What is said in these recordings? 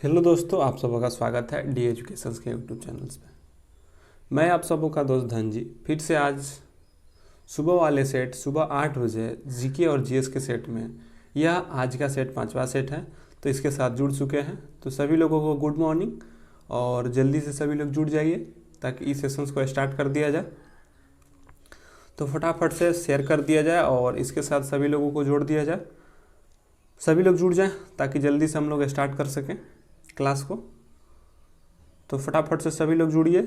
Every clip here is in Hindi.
हेलो दोस्तों, आप सबों का स्वागत है डी एजुकेशन के यूट्यूब चैनल्स पे। मैं आप सबों का दोस्त धन जी फिर से आज सुबह वाले सेट सुबह 8 बजे जीके और जीएस के सेट में, यह आज का सेट 5वां सेट है, तो इसके साथ जुड़ चुके हैं। तो सभी लोगों को गुड मॉर्निंग और जल्दी से सभी लोग जुड़ जाइए ताकि इस सेशंस को स्टार्ट कर दिया जाए। तो फटाफट से शेयर कर दिया जाए और इसके साथ सभी लोगों को जोड़ दिया जाए। सभी लोग जुड़ जाएं ताकि जल्दी से हम लोग स्टार्ट कर सकें क्लास को। तो फटाफट से सभी लोग जुड़िए,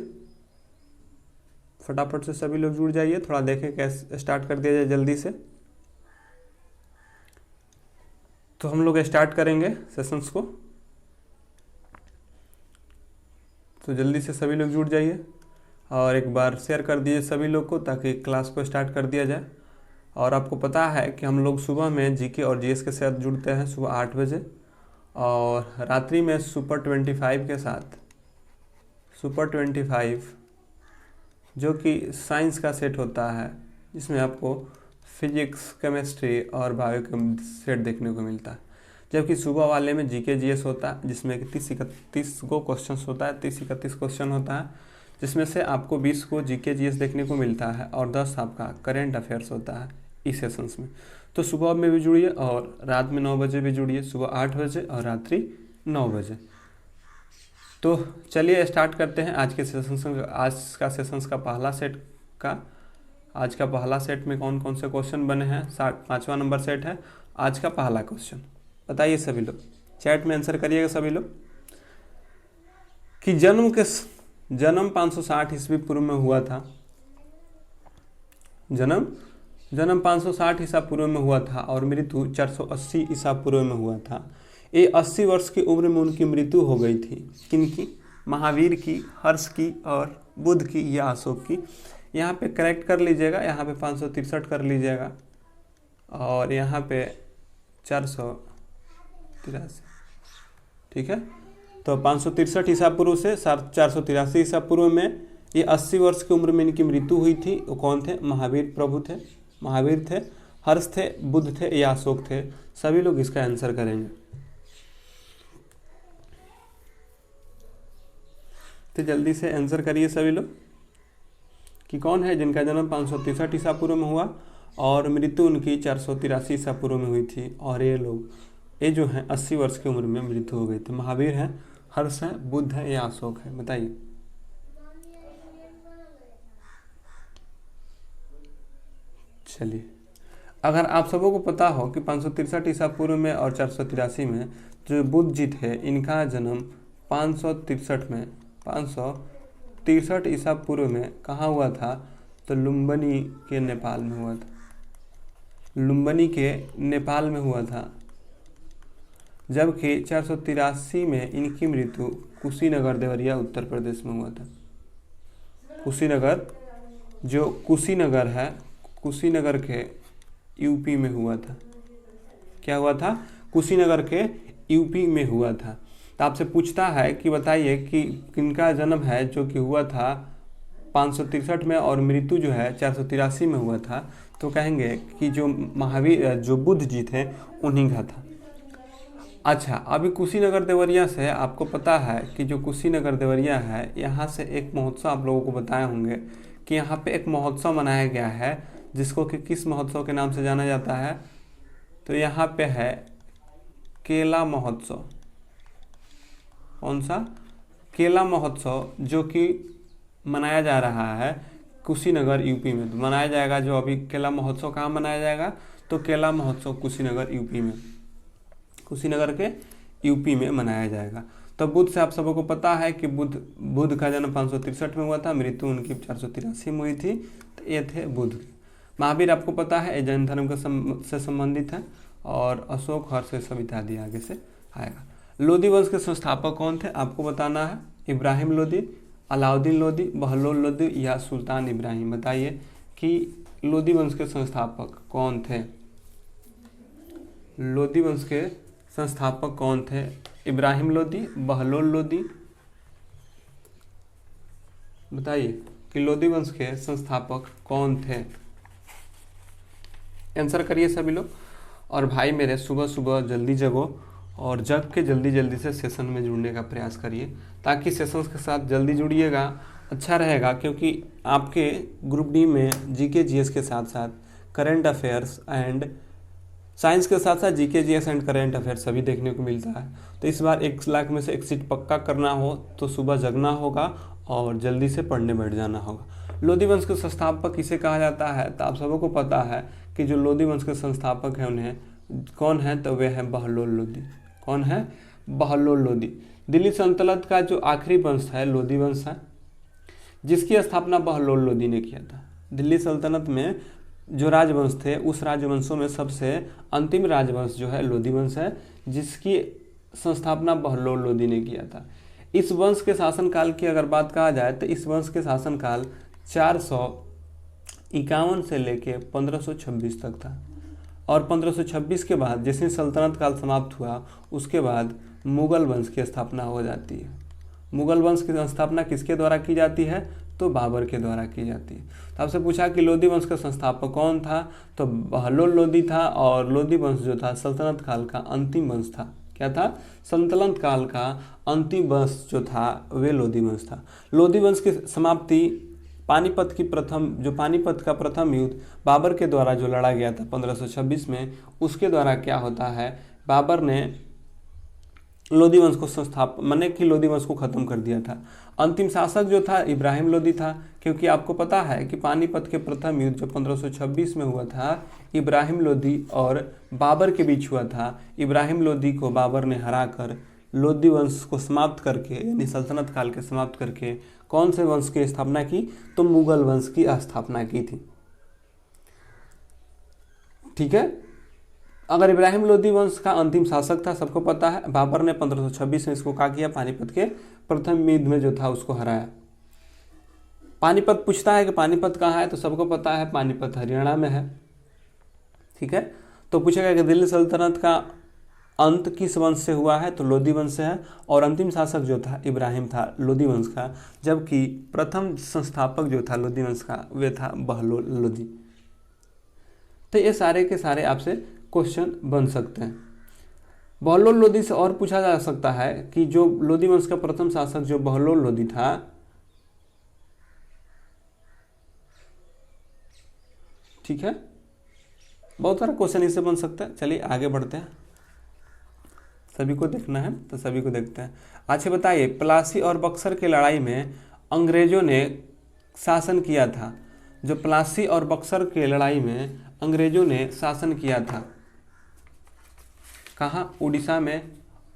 फटाफट से सभी लोग जुड़ जाइए। थोड़ा देखें कैसे स्टार्ट कर दिया जाए जल्दी से। तो हम लोग स्टार्ट करेंगे सेशंस को, तो जल्दी से सभी लोग जुड़ जाइए और एक बार शेयर कर दीजिए सभी लोग को ताकि क्लास को स्टार्ट कर दिया जाए। और आपको पता है कि हम लोग सुबह में जीके और जीएस के साथ जुड़ते हैं सुबह 8 बजे, और रात्रि में सुपर 25 के साथ, सुपर 25 जो कि साइंस का सेट होता है, जिसमें आपको फिजिक्स, केमिस्ट्री और बायो का सेट देखने को मिलता है। जबकि सुबह वाले में जीके जीएस होता है, जिसमें कि 30-31 को क्वेश्चन होता है, 30-31 क्वेश्चन होता है, जिसमें से आपको 20 को जीके जीएस देखने को मिलता है और 10 आपका करेंट अफेयर्स होता है इस सेशंस में। तो सुबह में भी जुड़िए और रात में 9 बजे भी जुड़िए, सुबह 8 बजे और रात्रि 9 बजे। तो चलिए स्टार्ट करते हैं आज के सेशंस। आज का सेशंस का पहला सेट का, आज का पहला सेट में कौन कौन से क्वेश्चन बने हैं। 5वां नंबर सेट है आज का पहला क्वेश्चन। बताइए सभी लोग, चैट में आंसर करिएगा सभी लोग कि जन्म 560 ईस्वी पूर्व में हुआ था। जन्म 560 ईसा पूर्व में हुआ था और मृत्यु 480 ईसा पूर्व में हुआ था। ये 80 वर्ष की उम्र में उनकी मृत्यु हो गई थी। किनकी? महावीर की, हर्ष की और बुध की या अशोक की। यहाँ पे करेक्ट कर लीजिएगा, यहाँ पे 563 कर लीजिएगा और यहाँ पे 483। ठीक है, तो 563 ईसा पूर्व से 483 ईसा पूर्व में ये 80 वर्ष की उम्र में इनकी मृत्यु हुई थी। वो कौन थे? महावीर प्रभु थे, महावीर थे, हर्ष थे, बुध थे या अशोक थे। सभी लोग इसका आंसर करेंगे। तो जल्दी से आंसर करिए सभी लोग कि कौन है जिनका जन्म 563 ईसा पूर्व में हुआ और मृत्यु उनकी 483 ईसा पूर्व में हुई थी। और ये लोग, ये जो हैं 80 वर्ष की उम्र में मृत्यु हो गई थी। महावीर हैं, हर्ष है, बुध है या अशोक है? बताइए। चलिए, अगर आप सबों को पता हो कि 563 ईसा पूर्व में और 483 में जो बुद्ध जी थे, इनका जन्म 563 ईसा पूर्व में कहाँ हुआ था? तो लुम्बिनी के नेपाल में हुआ था। लुम्बिनी के नेपाल में हुआ था। जबकि 483 में इनकी मृत्यु कुशीनगर देवरिया उत्तर प्रदेश में हुआ था। कुशीनगर, जो कुशीनगर है, कुशीनगर के यूपी में हुआ था। क्या हुआ था? कुशीनगर के यूपी में हुआ था। तो आपसे पूछता है कि बताइए कि किनका जन्म है जो कि हुआ था 563 में और मृत्यु जो है 483 में हुआ था। तो कहेंगे कि जो महावीर, जो बुद्ध जी थे, उन्हीं का था। अच्छा, अभी कुशीनगर देवरिया से आपको पता है कि जो कुशीनगर देवरिया है, यहाँ से एक महोत्सव आप लोगों को बताए होंगे कि यहाँ पे एक महोत्सव मनाया गया है, जिसको कि किस महोत्सव के नाम से जाना जाता है? तो यहाँ पे है केला महोत्सव। कौन सा? केला महोत्सव, जो कि मनाया जा रहा है कुशीनगर यूपी में। तो मनाया जाएगा, जो अभी केला महोत्सव कहाँ मनाया जाएगा? तो केला महोत्सव कुशीनगर यूपी में, कुशीनगर के यूपी में मनाया जाएगा। तो बुध से आप सबको को पता है कि बुध का जन्म 563 में हुआ था, मृत्यु उनकी 483 में हुई थी। तो ये थे बुध। महावीर आपको पता है जैन धर्म से संबंधित है, और अशोक, हर्ष, सब इत्यादि आगे से आएगा। लोदी वंश के संस्थापक कौन थे? आपको बताना है। इब्राहिम लोदी, अलाउद्दीन लोदी, बहलोल लोदी या सुल्तान इब्राहिम? बताइए कि लोदी वंश के संस्थापक कौन थे? लोदी वंश के संस्थापक कौन थे? इब्राहिम लोदी, बहलोल लोदी? बताइए कि लोदी वंश के संस्थापक कौन थे? आंसर करिए सभी लोग। और भाई मेरे, सुबह सुबह जल्दी जगो और जग के जल्दी जल्दी से सेशन में जुड़ने का प्रयास करिए, ताकि सेशंस के साथ जल्दी जुड़िएगा, अच्छा रहेगा। क्योंकि आपके ग्रुप डी में जीके जीएस के साथ साथ करंट अफेयर्स एंड साइंस के साथ साथ GK GS and current affairs सभी देखने को मिलता है। तो इस बार 1 लाख में से 1 सीट पक्का करना हो तो सुबह जगना होगा और जल्दी से पढ़ने बैठ जाना होगा। लोधी वंश के संस्थापक किसे कहा जाता है, तो आप सबको पता है कि जो लोधी वंश के संस्थापक हैं उन्हें कौन है, तो वे हैं बहलोल लोधी। कौन है? बहलोल लोधी। दिल्ली सल्तनत का जो आखिरी वंश है लोधी वंश है, जिसकी स्थापना बहलोल लोधी ने किया था। दिल्ली सल्तनत में जो राजवंश थे उस राजवंशों में सबसे अंतिम राजवंश जो है लोधी वंश है, जिसकी संस्थापना बहलोल लोधी ने किया था। इस वंश के शासनकाल की अगर बात कहा जाए तो इस वंश के शासनकाल 451 से लेके 1526 तक था। और 1526 के बाद जैसे सल्तनत काल समाप्त हुआ उसके बाद मुगल वंश की स्थापना हो जाती है। मुगल वंश की स्थापना किसके द्वारा की जाती है, तो बाबर के द्वारा की जाती है। तो आपसे पूछा कि लोधी वंश का संस्थापक कौन था, तो बहलोल लोधी था। और लोधी वंश जो था सल्तनत काल का अंतिम वंश था। क्या था? सल्तनत काल का अंतिम वंश जो था वे लोधी वंश था। लोधी वंश की समाप्ति पानीपत का प्रथम युद्ध बाबर के द्वारा जो लड़ा गया था 1526 में, उसके द्वारा क्या होता है, बाबर ने लोधी वंश को लोधी वंश को खत्म कर दिया था। अंतिम शासक जो था इब्राहिम लोधी था, क्योंकि आपको पता है कि पानीपत के प्रथम युद्ध जो 1526 में हुआ था इब्राहिम लोधी और बाबर के बीच हुआ था। इब्राहिम लोधी को बाबर ने हराकर लोधी वंश को समाप्त करके यानी सल्तनत काल के समाप्त करके कौन से वंश की स्थापना की, तो मुगल वंश की स्थापना की थी। ठीक है। अगर इब्राहिम लोधी वंश का अंतिम शासक था, सबको पता है, बाबर ने 1526 में इसको क्या किया, पानीपत के प्रथम युद्ध में जो था उसको हराया। पानीपत पूछता है कि पानीपत कहाँ है, तो सबको पता है पानीपत हरियाणा में है। ठीक है। तो पूछेगा कि दिल्ली सल्तनत का अंत किस वंश से हुआ है, तो लोधी वंश से है। और अंतिम शासक जो था इब्राहिम था लोधी वंश का, जबकि प्रथम संस्थापक जो था लोधी वंश का वे था बहलोल लोधी। तो ये सारे के सारे आपसे क्वेश्चन बन सकते हैं। बहलोल लोधी से और पूछा जा सकता है कि जो लोधी वंश का प्रथम शासक जो बहलोल लोधी था, ठीक है, बहुत सारा क्वेश्चन इससे बन सकता है। चलिए आगे बढ़ते हैं, सभी को देखना है तो सभी को देखते हैं। अच्छा बताइए, प्लासी और बक्सर की लड़ाई में अंग्रेजों ने शासन किया था। जो प्लासी और बक्सर की लड़ाई में अंग्रेजों ने शासन किया था, कहाँ? उड़ीसा में,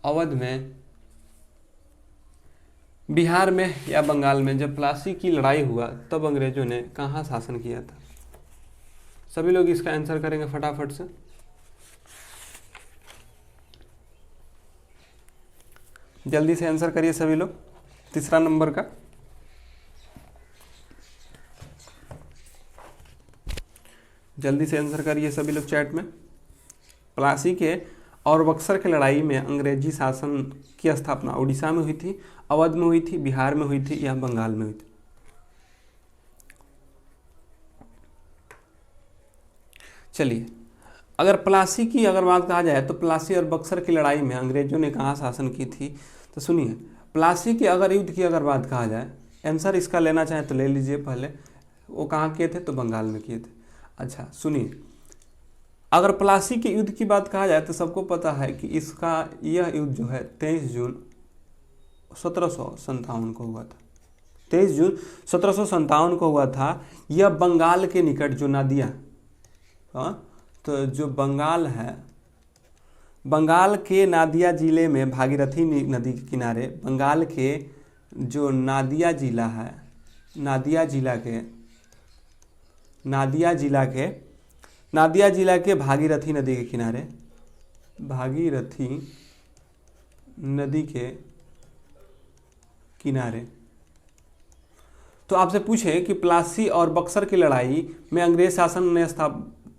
अवध में, बिहार में या बंगाल में। जब प्लासी की लड़ाई हुआ तब अंग्रेजों ने कहाँ शासन किया था? सभी लोग इसका आंसर करेंगे फटाफट से। जल्दी से आंसर करिए सभी लोग, तीसरा नंबर का। जल्दी से आंसर करिए सभी लोग चैट में। प्लासी के और बक्सर की लड़ाई में अंग्रेजी शासन की स्थापना उड़ीसा में हुई थी, अवध में हुई थी, बिहार में हुई थी या बंगाल में हुई थी? चलिए, अगर प्लासी की अगर बात कहा जाए तो प्लासी और बक्सर की लड़ाई में अंग्रेजों ने कहाँ शासन की थी, तो सुनिए, प्लासी के अगर युद्ध की अगर बात कहा जाए, आंसर इसका लेना चाहें तो ले लीजिए। पहले वो कहाँ किए थे, तो बंगाल में किए थे। अच्छा सुनिए, अगर प्लासी के युद्ध की बात कहा जाए तो सबको पता है कि यह युद्ध जो है 23 जून 1757 को हुआ था। 23 जून 1757 को हुआ था। यह बंगाल के निकट जो नदियाँ, तो जो बंगाल है, बंगाल के नादिया जिले में भागीरथी नदी के किनारे, बंगाल के जो नादिया जिला है, नादिया जिला के भागीरथी नदी के किनारे, भागीरथी नदी के किनारे। तो आपसे पूछे कि प्लासी और बक्सर की लड़ाई में अंग्रेज शासन ने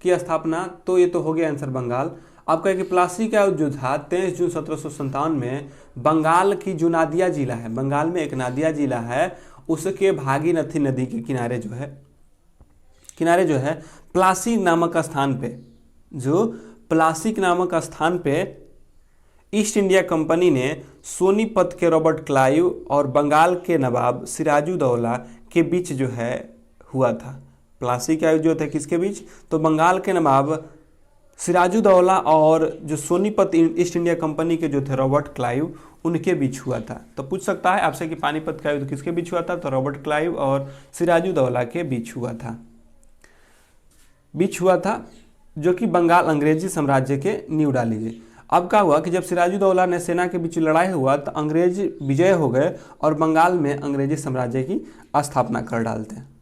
की स्थापना, तो ये तो हो गया आंसर बंगाल। आप कहें कि प्लासी का जो था 23 जून 1757 में बंगाल की जो नादिया जिला है, बंगाल में एक नादिया जिला है, उसके भागीरथी नदी के किनारे जो है प्लासी नामक स्थान पे, जो प्लासी नामक स्थान पे ईस्ट इंडिया कंपनी ने सोनीपत के रॉबर्ट क्लाइव और बंगाल के नवाब सिराजुद्दौला के बीच जो है हुआ था। प्लासी का युद्ध जो था किसके बीच? तो बंगाल के नवाब सिराजुद्दौला और जो सोनीपत ईस्ट इंडिया कंपनी के जो थे रॉबर्ट क्लाइव, उनके बीच हुआ था। तो पूछ सकता है आपसे कि पानीपत का युद्ध किसके बीच हुआ था? तो रॉबर्ट क्लाइव और सिराजुद्दौला के बीच हुआ था, जो कि बंगाल अंग्रेजी साम्राज्य के नींव डाली गई। अब क्या हुआ कि जब सिराजुद्दौला ने सेना के बीच लड़ाई हुआ तो अंग्रेज विजय हो गए और बंगाल में अंग्रेजी साम्राज्य की स्थापना कर डालते हैं।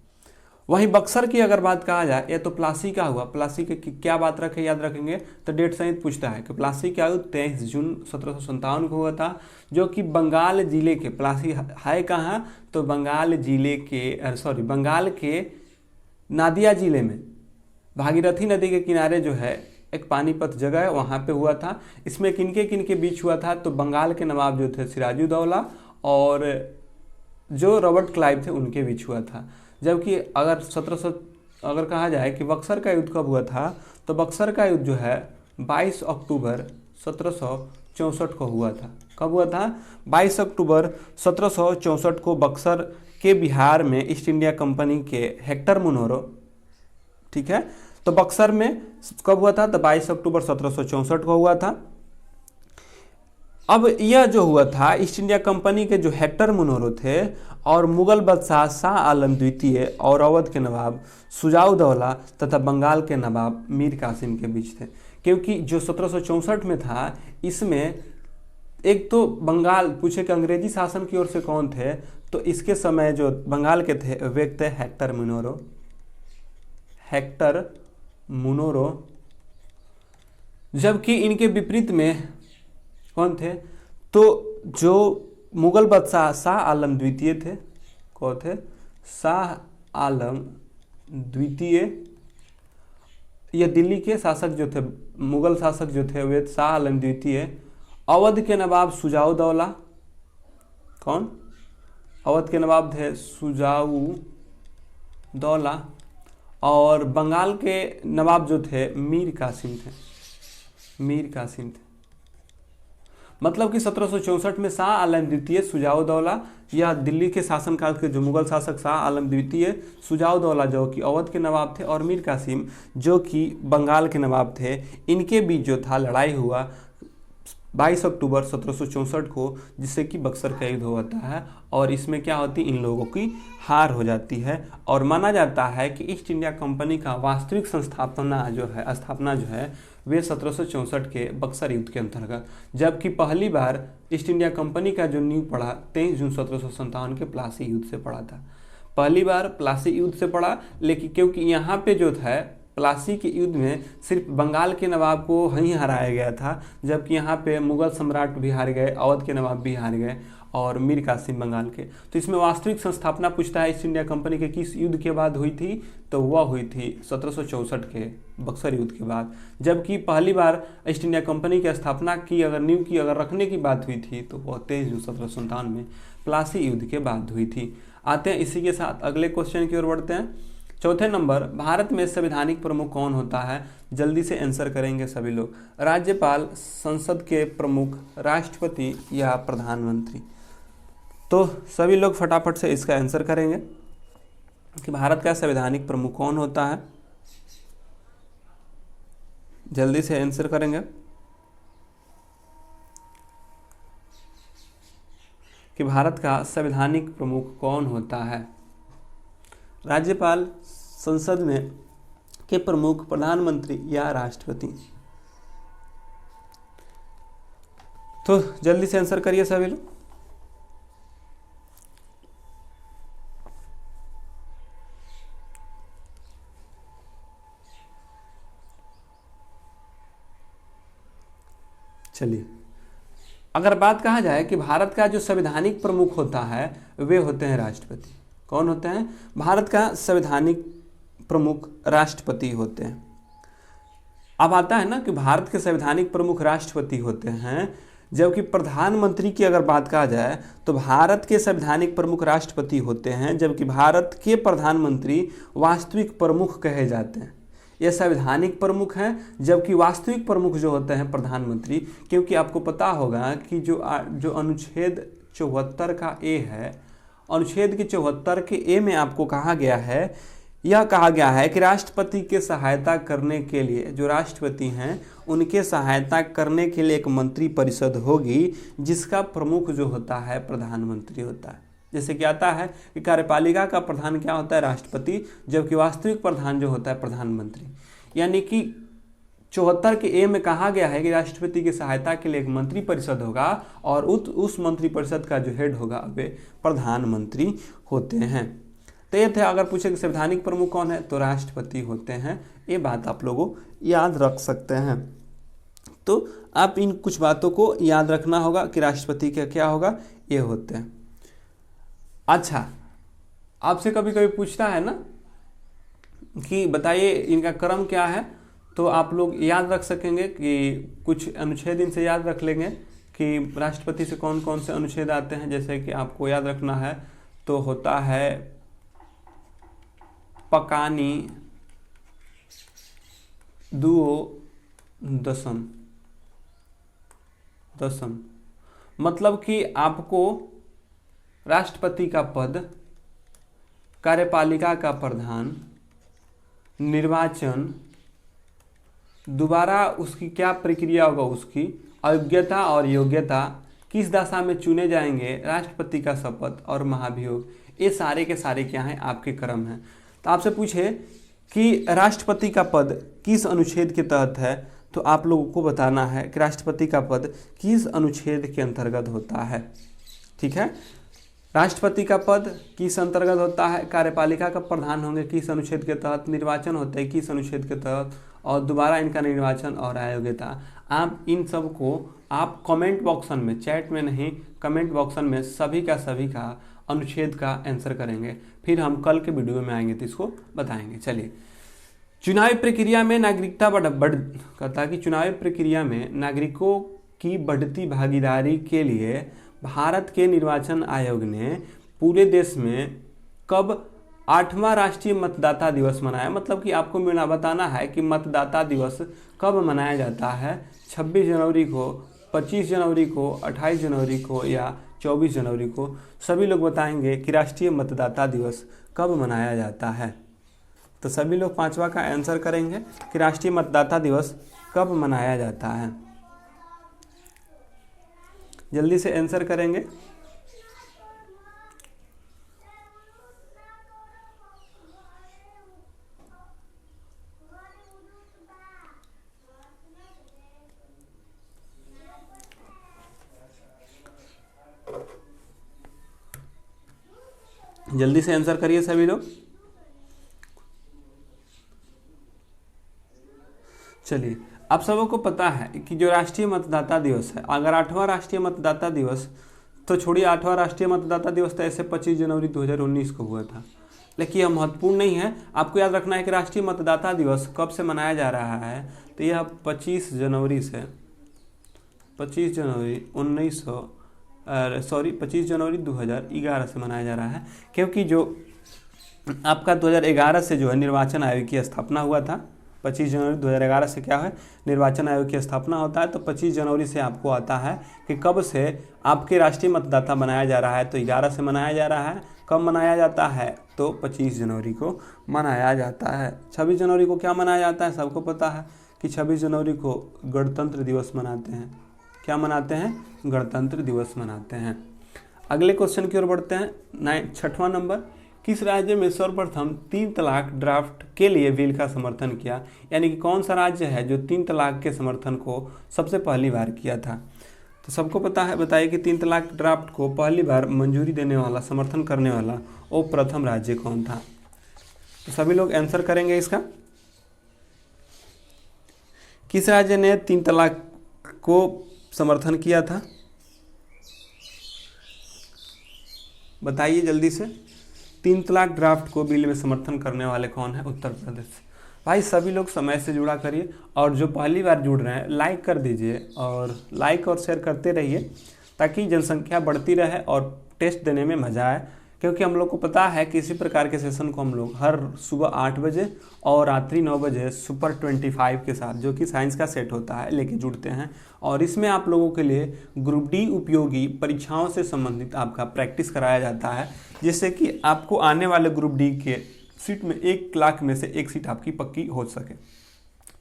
वहीं बक्सर की अगर बात कहा जाए, ये तो प्लासी का हुआ। प्लासी के क्या बात रखे याद रखेंगे तो डेट सहित पूछता है कि प्लासी का युद्ध 23 जून 1757 को हुआ था, जो कि बंगाल जिले के, प्लासी है कहाँ? तो बंगाल के नादिया जिले में भागीरथी नदी के किनारे जो है एक पानीपत जगह है, वहाँ पे हुआ था। इसमें किनके बीच हुआ था? तो बंगाल के नवाब जो थे सिराजुद्दौला और जो रॉबर्ट क्लाइव थे उनके बीच हुआ था। जबकि अगर कहा जाए कि बक्सर का युद्ध कब हुआ था, तो बक्सर का युद्ध जो है 22 अक्टूबर 1764 को हुआ था। कब हुआ था? 22 अक्टूबर 1764 को बक्सर के बिहार में ईस्ट इंडिया कंपनी के हेक्टर मुनरो, ठीक है, तो बक्सर में कब हुआ था? तो 22 अक्टूबर 1764 को हुआ था। अब यह जो हुआ था, ईस्ट इंडिया कंपनी के जो हेक्टर मुनरो थे और मुगल बादशाह शाह आलम द्वितीय और अवध के नवाब शुजाउद्दौला तथा बंगाल के नवाब मीर कासिम के बीच थे। क्योंकि जो 1764 में था, इसमें एक तो बंगाल पूछे कि अंग्रेजी शासन की ओर से कौन थे, तो इसके समय जो बंगाल के थे वे थे हेक्टर मुनरो, जबकि इनके विपरीत में कौन थे? तो जो मुगल बादशाह शाह आलम द्वितीय थे, कौन थे? शाह आलम द्वितीय। ये दिल्ली के शासक जो थे, मुगल शासक जो थे वे शाह आलम द्वितीय। अवध के नवाब शुजाउद्दौला, कौन? अवध के नवाब थे शुजाउद्दौला और बंगाल के नवाब जो थे मीर कासिम थे। मतलब कि 1764 में शाह आलम द्वितीय, शुजाउद्दौला, या दिल्ली के शासनकाल के जो मुगल शासक शाह आलम द्वितीय, शुजाउद्दौला जो कि अवध के नवाब थे और मीर कासिम जो कि बंगाल के नवाब थे, इनके बीच जो था लड़ाई हुआ 22 अक्टूबर 1764 को, जिससे कि बक्सर का युद्ध होता है। और इसमें क्या होती? इन लोगों की हार हो जाती है और माना जाता है कि ईस्ट इंडिया कंपनी का वास्तविक स्थापना जो है वे 1764 के बक्सर युद्ध के अंतर्गत, जबकि पहली बार ईस्ट इंडिया कंपनी का जो नींव पड़ा 23 जून 1757 के प्लासी युद्ध से पड़ा था। पहली बार प्लासी युद्ध से पड़ा, लेकिन क्योंकि यहाँ पे जो था प्लासी के युद्ध में सिर्फ बंगाल के नवाब को ही हराया गया था, जबकि यहाँ पे मुगल सम्राट भी हार गए, अवध के नवाब भी हार गए और मीर कासिम बंगाल के। तो इसमें वास्तविक संस्थापना पूछता है ईस्ट इंडिया कंपनी के किस युद्ध के बाद हुई थी? तो वह हुई थी 1764 के बक्सर युद्ध के बाद। जबकि पहली बार ईस्ट इंडिया कंपनी की स्थापना की नींव की रखने की बात हुई थी तो वह 23 जून 1757 में प्लासी युद्ध के बाद हुई थी। आते हैं इसी के साथ अगले क्वेश्चन की ओर बढ़ते हैं। चौथे नंबर, भारत में संवैधानिक प्रमुख कौन होता है? जल्दी से आंसर करेंगे सभी लोग। राज्यपाल, संसद के प्रमुख, राष्ट्रपति या प्रधानमंत्री? तो सभी लोग फटाफट से इसका आंसर करेंगे कि भारत का संवैधानिक प्रमुख कौन होता है। जल्दी से आंसर करेंगे कि भारत का संवैधानिक प्रमुख कौन होता है। राज्यपाल, संसद में के प्रमुख, प्रधानमंत्री या राष्ट्रपति? तो जल्दी से आंसर करिए सभी लोग। चलिए, अगर बात कहा जाए कि भारत का जो संवैधानिक प्रमुख होता है वे होते हैं राष्ट्रपति। कौन होते हैं? भारत का संवैधानिक प्रमुख राष्ट्रपति होते हैं। अब आता है ना कि भारत के संवैधानिक प्रमुख राष्ट्रपति होते हैं, जबकि प्रधानमंत्री की अगर बात कहा जाए तो भारत के संवैधानिक प्रमुख राष्ट्रपति होते हैं, जबकि भारत के प्रधानमंत्री वास्तविक प्रमुख कहे जाते हैं। ये संवैधानिक प्रमुख हैं, जबकि वास्तविक प्रमुख जो होते हैं प्रधानमंत्री। क्योंकि आपको पता होगा कि जो अनुच्छेद 74 का ए है, अनुच्छेद के 74 के ए में आपको कहा गया है, यह कहा गया है कि राष्ट्रपति के सहायता करने के लिए, जो राष्ट्रपति हैं उनके सहायता करने के लिए एक मंत्री परिषद होगी, जिसका प्रमुख जो होता है प्रधानमंत्री होता है। जैसे कि आता है कि कार्यपालिका का प्रधान क्या होता है, राष्ट्रपति, जबकि वास्तविक प्रधान जो होता है प्रधानमंत्री। यानी कि 74 के ए में कहा गया है कि राष्ट्रपति की सहायता के लिए एक मंत्री परिषद होगा और उस मंत्री परिषद का जो हेड होगा वे प्रधानमंत्री होते हैं। तो ये थे, अगर पूछे कि संवैधानिक प्रमुख कौन है तो राष्ट्रपति होते हैं। ये बात आप लोगों याद रख सकते हैं। तो आप इन कुछ बातों को याद रखना होगा कि राष्ट्रपति का क्या होगा, ये होते हैं। अच्छा, आपसे कभी कभी पूछता है ना कि बताइए इनका क्रम क्या है, तो आप लोग याद रख सकेंगे कि कुछ अनुच्छेद इनसे याद रख लेंगे कि राष्ट्रपति से कौन कौन से अनुच्छेद आते हैं। जैसे कि आपको याद रखना है तो होता है पकानी दुओ दशम, मतलब कि आपको राष्ट्रपति का पद, कार्यपालिका का प्रधान, निर्वाचन, दोबारा उसकी क्या प्रक्रिया होगा, उसकी अयोग्यता और योग्यता, किस दशा में चुने जाएंगे, राष्ट्रपति का शपथ और महाभियोग, ये सारे के सारे क्या हैं, आपके क्रम हैं। तो आपसे पूछे कि राष्ट्रपति का पद किस अनुच्छेद के तहत है, तो आप लोगों को बताना है कि राष्ट्रपति का पद किस अनुच्छेद के अंतर्गत होता है। ठीक है, राष्ट्रपति का पद किस अंतर्गत होता है, कार्यपालिका का प्रधान होंगे किस अनुच्छेद के तहत, निर्वाचन होते हैं किस अनुच्छेद के तहत, और दोबारा इनका निर्वाचन और अयोग्यता। आप इन सब को आप कमेंट बॉक्सन में, चैट में नहीं, कमेंट बॉक्सन में सभी का अनुच्छेद का आंसर करेंगे। फिर हम कल के वीडियो में आएंगे तो इसको बताएंगे। चलिए, चुनावी प्रक्रिया में नागरिकता कहता कि चुनावी प्रक्रिया में नागरिकों की बढ़ती भागीदारी के लिए भारत के निर्वाचन आयोग ने पूरे देश में कब 8वां राष्ट्रीय मतदाता दिवस मनाया। मतलब कि आपको मेरा बताना है कि मतदाता दिवस कब मनाया जाता है, 26 जनवरी को, 25 जनवरी को, 28 जनवरी को या 24 जनवरी को। सभी लोग बताएंगे कि राष्ट्रीय मतदाता दिवस कब मनाया जाता है। तो सभी लोग 5वां का आंसर करेंगे कि राष्ट्रीय मतदाता दिवस कब मनाया जाता है। जल्दी से आंसर करेंगे। जल्दी से आंसर करिए सभी लोग। चलिए, आप सबों को पता है कि जो राष्ट्रीय मतदाता दिवस है, अगर 8वां राष्ट्रीय मतदाता दिवस, तो छोड़िए 8वां राष्ट्रीय मतदाता दिवस तो ऐसे 25 जनवरी 2019 को हुआ था, लेकिन यह महत्वपूर्ण नहीं है। आपको याद रखना है कि राष्ट्रीय मतदाता दिवस कब से मनाया जा रहा है, तो यह 25 जनवरी 2011 से मनाया जा रहा है। क्योंकि जो आपका 2011 से जो है निर्वाचन आयोग की स्थापना हुआ था, 25 जनवरी 2011 से क्या है, निर्वाचन आयोग की स्थापना होता है। तो 25 जनवरी से आपको आता है कि कब से आपके राष्ट्रीय मतदाता बनाया जा रहा है, तो 11 से मनाया जा रहा है। कब मनाया जाता है, तो 25 जनवरी को मनाया जाता है। 26 जनवरी को क्या मनाया जाता है, सबको पता है कि 26 जनवरी को गणतंत्र दिवस मनाते हैं। क्या मनाते हैं, गणतंत्र दिवस मनाते हैं। अगले क्वेश्चन की ओर बढ़ते हैं। 6वां नंबर, किस राज्य में सर्वप्रथम 3 तलाक ड्राफ्ट के लिए बिल का समर्थन किया। यानी कि कौन सा राज्य है जो 3 तलाक के समर्थन को सबसे पहली बार किया था। तो सबको पता है, बताइए कि 3 तलाक ड्राफ्ट को पहली बार मंजूरी देने वाला, समर्थन करने वाला वो प्रथम राज्य कौन था। तो सभी लोग आंसर करेंगे इसका। किस राज्य ने 3 तलाक को समर्थन किया था, बताइए जल्दी से। 3 तलाक ड्राफ्ट को बिल में समर्थन करने वाले कौन है, उत्तर प्रदेश। भाई सभी लोग समय से जुड़ा करिए, और जो पहली बार जुड़ रहे हैं लाइक कर दीजिए, और लाइक और शेयर करते रहिए ताकि जनसंख्या बढ़ती रहे और टेस्ट देने में मज़ा आए। क्योंकि हम लोग को पता है कि इसी प्रकार के सेशन को हम लोग हर सुबह 8 बजे और रात्रि 9 बजे सुपर 25 के साथ, जो कि साइंस का सेट होता है, लेके जुड़ते हैं। और इसमें आप लोगों के लिए ग्रुप डी उपयोगी परीक्षाओं से संबंधित आपका प्रैक्टिस कराया जाता है, जिससे कि आपको आने वाले ग्रुप डी के सीट में 1 लाख में से 1 सीट आपकी पक्की हो सके।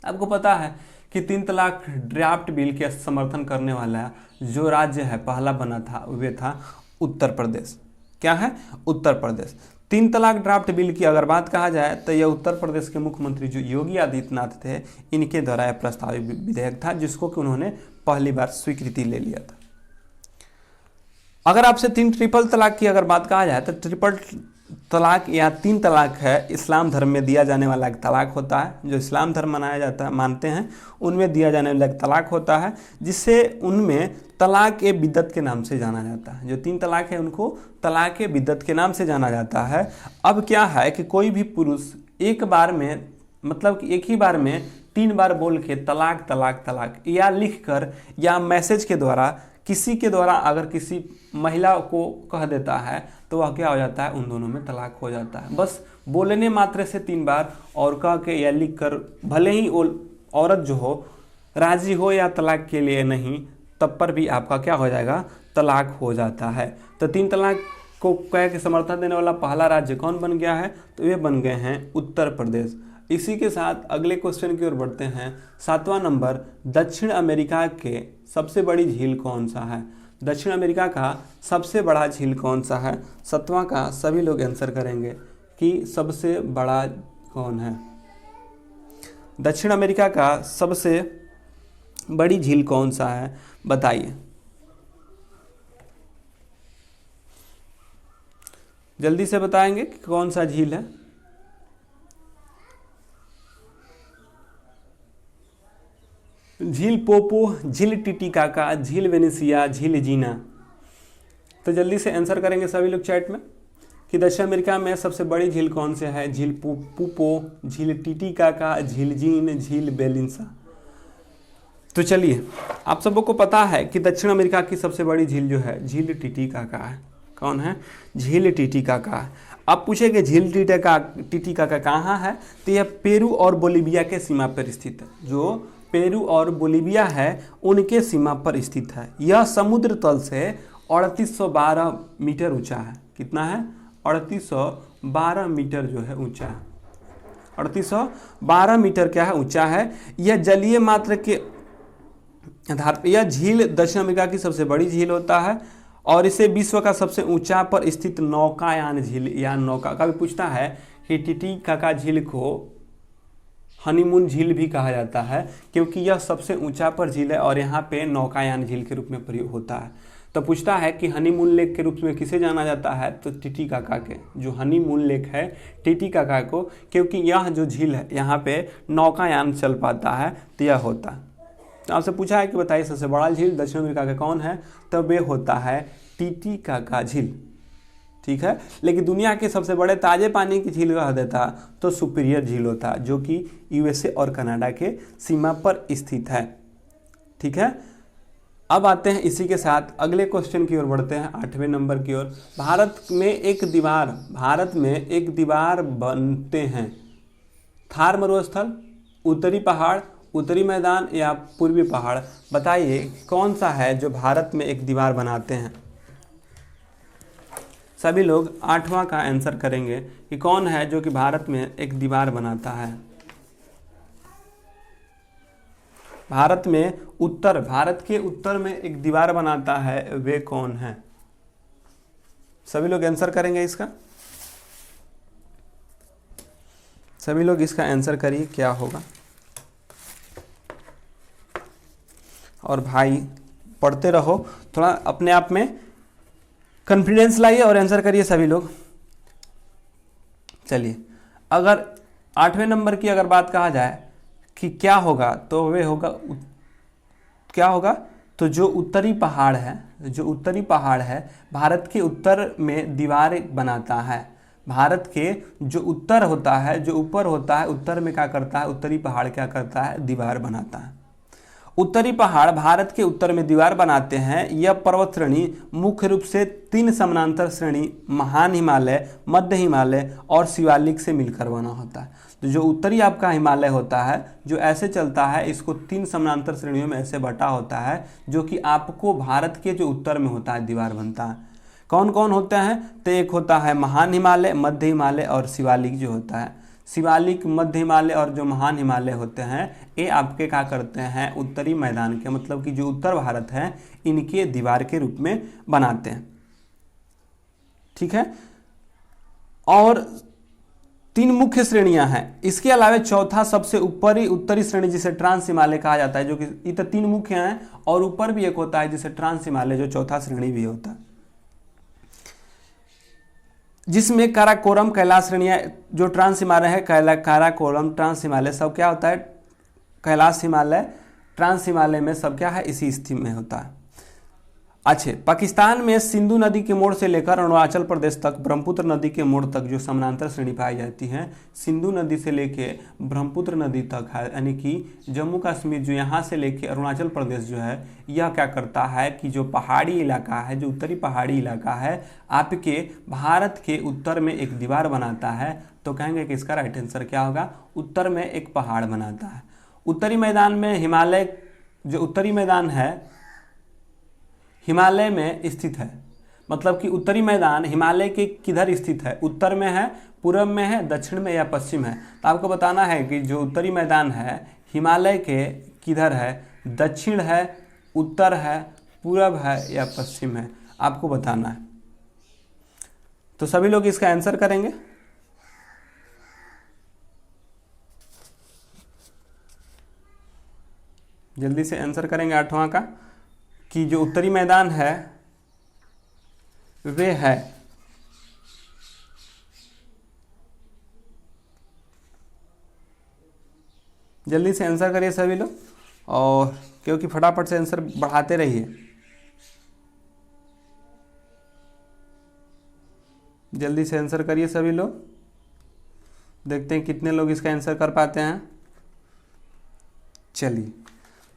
आपको पता है कि 3 तलाक ड्राफ्ट बिल के समर्थन करने वाला जो राज्य है पहला बना था, वे था उत्तर प्रदेश। क्या है? उत्तर प्रदेश। 3 तलाक ड्राफ्ट बिल की अगर बात कहा जाए तो यह उत्तर प्रदेश के मुख्यमंत्री जो योगी आदित्यनाथ थे, इनके द्वारा यह प्रस्तावित विधेयक था, जिसको कि उन्होंने पहली बार स्वीकृति ले लिया था। अगर आपसे 3 ट्रिपल तलाक की अगर बात कहा जाए तो ट्रिपल तलाक या 3 तलाक है इस्लाम धर्म में दिया जाने वाला एक तलाक होता है। जो इस्लाम धर्म मनाया जाता है, मानते हैं, उनमें दिया जाने वाला एक तलाक होता है, जिससे उनमें तलाक ए बिद्दत के नाम से जाना जाता है। जो 3 तलाक है उनको तलाक ए बिद्दत के नाम से जाना जाता है। अब क्या है कि कोई भी पुरुष एक बार में, मतलब कि एक ही बार में 3 बार बोल के तलाक तलाक तलाक या लिख कर या मैसेज के द्वारा किसी के द्वारा अगर किसी महिला को कह देता है तो वह क्या हो जाता है, उन दोनों में तलाक हो जाता है। बस बोलने मात्र से 3 बार और कह के या लिख कर, भले ही औरत जो हो राजी हो या तलाक के लिए नहीं, तब पर भी आपका क्या हो जाएगा, तलाक हो जाता है। तो 3 तलाक को कह के समर्थन देने वाला पहला राज्य कौन बन गया है, तो ये बन गए हैं उत्तर प्रदेश। इसी के साथ अगले क्वेश्चन की ओर बढ़ते हैं। 7वां नंबर, दक्षिण अमेरिका के सबसे बड़ी झील कौन सा है? दक्षिण अमेरिका का सबसे बड़ा झील कौन सा है? 7वां का सभी लोग आंसर करेंगे कि सबसे बड़ा कौन है। दक्षिण अमेरिका का सबसे बड़ी झील कौन सा है, बताइए। जल्दी से बताएंगे कि कौन सा झील है। झील पोपो, झील टिटिकाका, झील वेनेसिया, झील जीना। तो जल्दी से आंसर करेंगे सभी लोग चैट में कि दक्षिण अमेरिका में सबसे बड़ी झील कौन से है। झील पोपो, झील टिटिकाका, झील जीन, झील बेलिंसा। तो चलिए, आप सबों को पता है कि दक्षिण अमेरिका की सबसे बड़ी झील जो है झील टिटिकाका है। कौन है? झील टिटिकाका। अब पूछेंगे झील टिटिकाका कहाँ है, तो यह पेरू और बोलीविया के सीमा पर स्थित है। जो पेरू और बोलीविया है उनके सीमा पर स्थित है। यह समुद्र तल से 3812 मीटर ऊंचा है। कितना है? 3812 मीटर जो है ऊंचा है। 3812 मीटर क्या है, ऊंचा है। यह जलीय मात्रा के आधार पर, यह झील दक्षिण अमेरिका की सबसे बड़ी झील होता है और इसे विश्व का सबसे ऊंचा पर स्थित नौकायान झील या नौका का भी पूछता है कि टिटिकाका झील को हनीमून झील भी कहा जाता है, क्योंकि यह सबसे ऊंचा पर झील है और यहाँ पे नौकायान झील के रूप में प्रयोग होता है। तो पूछता है कि हनीमून लेक के रूप में किसे जाना जाता है, तो टिटिकाका के, जो हनीमून लेक है टिटिकाका को, क्योंकि यह जो झील है यहाँ पे नौकायान चल पाता है, तो यह होता है। तो आपसे पूछा है कि बताइए सबसे बड़ा झील दक्षिण अमेरिका का कौन है, तो वे होता है टिटिकाका झील। ठीक है, लेकिन दुनिया के सबसे बड़े ताजे पानी की झील कहा देता तो सुपीरियर झील होता, जो कि यूएसए और कनाडा के सीमा पर स्थित है। ठीक है, अब आते हैं इसी के साथ अगले क्वेश्चन की ओर बढ़ते हैं, 8वें नंबर की ओर। भारत में एक दीवार बनते हैं। थार मरुस्थल, उत्तरी पहाड़, उत्तरी मैदान या पूर्वी पहाड़, बताइए कौन सा है जो भारत में एक दीवार बनाते हैं। सभी लोग 8वां का आंसर करेंगे कि कौन है जो कि भारत में एक दीवार बनाता है। भारत के उत्तर में एक दीवार बनाता है, वे कौन है? सभी लोग आंसर करेंगे इसका। सभी लोग इसका आंसर करिए क्या होगा। और भाई पढ़ते रहो, थोड़ा अपने आप में कॉन्फिडेंस लाइए और आंसर करिए सभी लोग। चलिए, अगर 8वें नंबर की अगर बात कहा जाए कि क्या होगा, तो वे होगा क्या होगा, तो जो उत्तरी पहाड़ है भारत के उत्तर में दीवार बनाता है। भारत के जो उत्तर होता है, जो ऊपर होता है, उत्तर में क्या करता है, उत्तरी पहाड़ क्या करता है, दीवार बनाता है। उत्तरी पहाड़ भारत के उत्तर में दीवार बनाते हैं। यह पर्वत श्रेणी मुख्य रूप से 3 समानांतर श्रेणी महान हिमालय, मध्य हिमालय और शिवालिक से मिलकर बना होता है। तो जो उत्तरी आपका हिमालय होता है जो ऐसे चलता है, इसको 3 समानांतर श्रेणियों में ऐसे बटा होता है, जो कि आपको भारत के जो उत्तर में होता है दीवार बनता है। कौन कौन होते हैं? तो एक होता है महान हिमालय, मध्य हिमालय और शिवालिक जो होता है। शिवालिक, मध्य हिमालय और जो महान हिमालय होते हैं ये आपके क्या करते हैं, उत्तरी मैदान के, मतलब कि जो उत्तर भारत है इनके दीवार के रूप में बनाते हैं। ठीक है। और 3 मुख्य श्रेणियां हैं। इसके अलावा चौथा सबसे ऊपरी उत्तरी श्रेणी जिसे ट्रांस हिमालय कहा जाता है, जो कि ये तो 3 मुख्य हैं, और ऊपर भी एक होता है जिसे ट्रांस हिमालय, जो चौथा श्रेणी भी होता है, जिसमें काराकोरम, कैलाश श्रेणियां, जो ट्रांस हिमालय है, काराकोरम, ट्रांस हिमालय सब क्या होता है, कैलाश हिमालय, ट्रांस हिमालय में सब क्या है, इसी स्थिति में होता है। अच्छे, पाकिस्तान में सिंधु नदी के मोड़ से लेकर अरुणाचल प्रदेश तक, ब्रह्मपुत्र नदी के मोड़ तक जो समानांतर श्रेणी पाई जाती है, सिंधु नदी से लेके ब्रह्मपुत्र नदी तक है, यानी कि जम्मू कश्मीर जो यहाँ से लेके अरुणाचल प्रदेश जो है, यह क्या करता है कि जो पहाड़ी इलाका है, जो उत्तरी पहाड़ी इलाका है, आपके भारत के उत्तर में एक दीवार बनाता है। तो कहेंगे कि इसका राइट आंसर क्या होगा, उत्तर में एक पहाड़ बनाता है। उत्तरी मैदान में हिमालय, जो उत्तरी मैदान है हिमालय में स्थित है, मतलब कि उत्तरी मैदान हिमालय के किधर स्थित है, उत्तर में है, पूर्व में है, दक्षिण में या पश्चिम है। तो आपको बताना है कि जो उत्तरी मैदान है हिमालय के किधर है, दक्षिण है, उत्तर है, पूर्व है या पश्चिम है, आपको बताना है। तो सभी लोग इसका आंसर करेंगे। जल्दी से आंसर करेंगे 8वां का, कि जो उत्तरी मैदान है वे है जल्दी से आंसर करिए सभी लोग, और क्योंकि फटाफट से आंसर बढ़ाते रहिए। जल्दी से आंसर करिए सभी लोग, देखते हैं कितने लोग इसका आंसर कर पाते हैं। चलिए,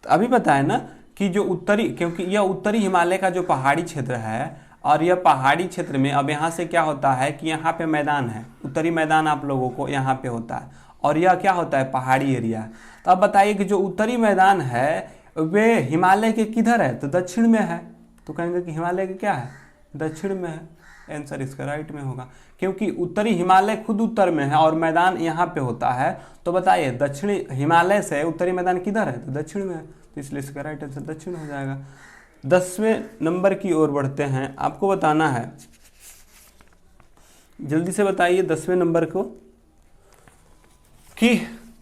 तो अभी बताए ना कि जो उत्तरी, क्योंकि यह उत्तरी हिमालय का जो पहाड़ी क्षेत्र है, और यह पहाड़ी क्षेत्र में अब यहाँ से क्या होता है कि यहाँ पे मैदान है, उत्तरी मैदान आप लोगों को यहाँ पे होता है, और यह क्या होता है, पहाड़ी एरिया। तो अब बताइए कि जो उत्तरी मैदान है वे हिमालय के किधर है, तो दक्षिण में है। तो कहेंगे कि हिमालय के क्या है, दक्षिण में है। आंसर इसका राइट में होगा, क्योंकि उत्तरी हिमालय खुद उत्तर में है और मैदान यहाँ पे होता है। तो बताइए दक्षिणी हिमालय से उत्तरी मैदान किधर है, तो दक्षिण में है, तो इसलिए इसका राइट आंसर दक्षिण हो जाएगा। 10वें नंबर की ओर बढ़ते हैं, आपको बताना है, जल्दी से बताइए 10वें नंबर को, कि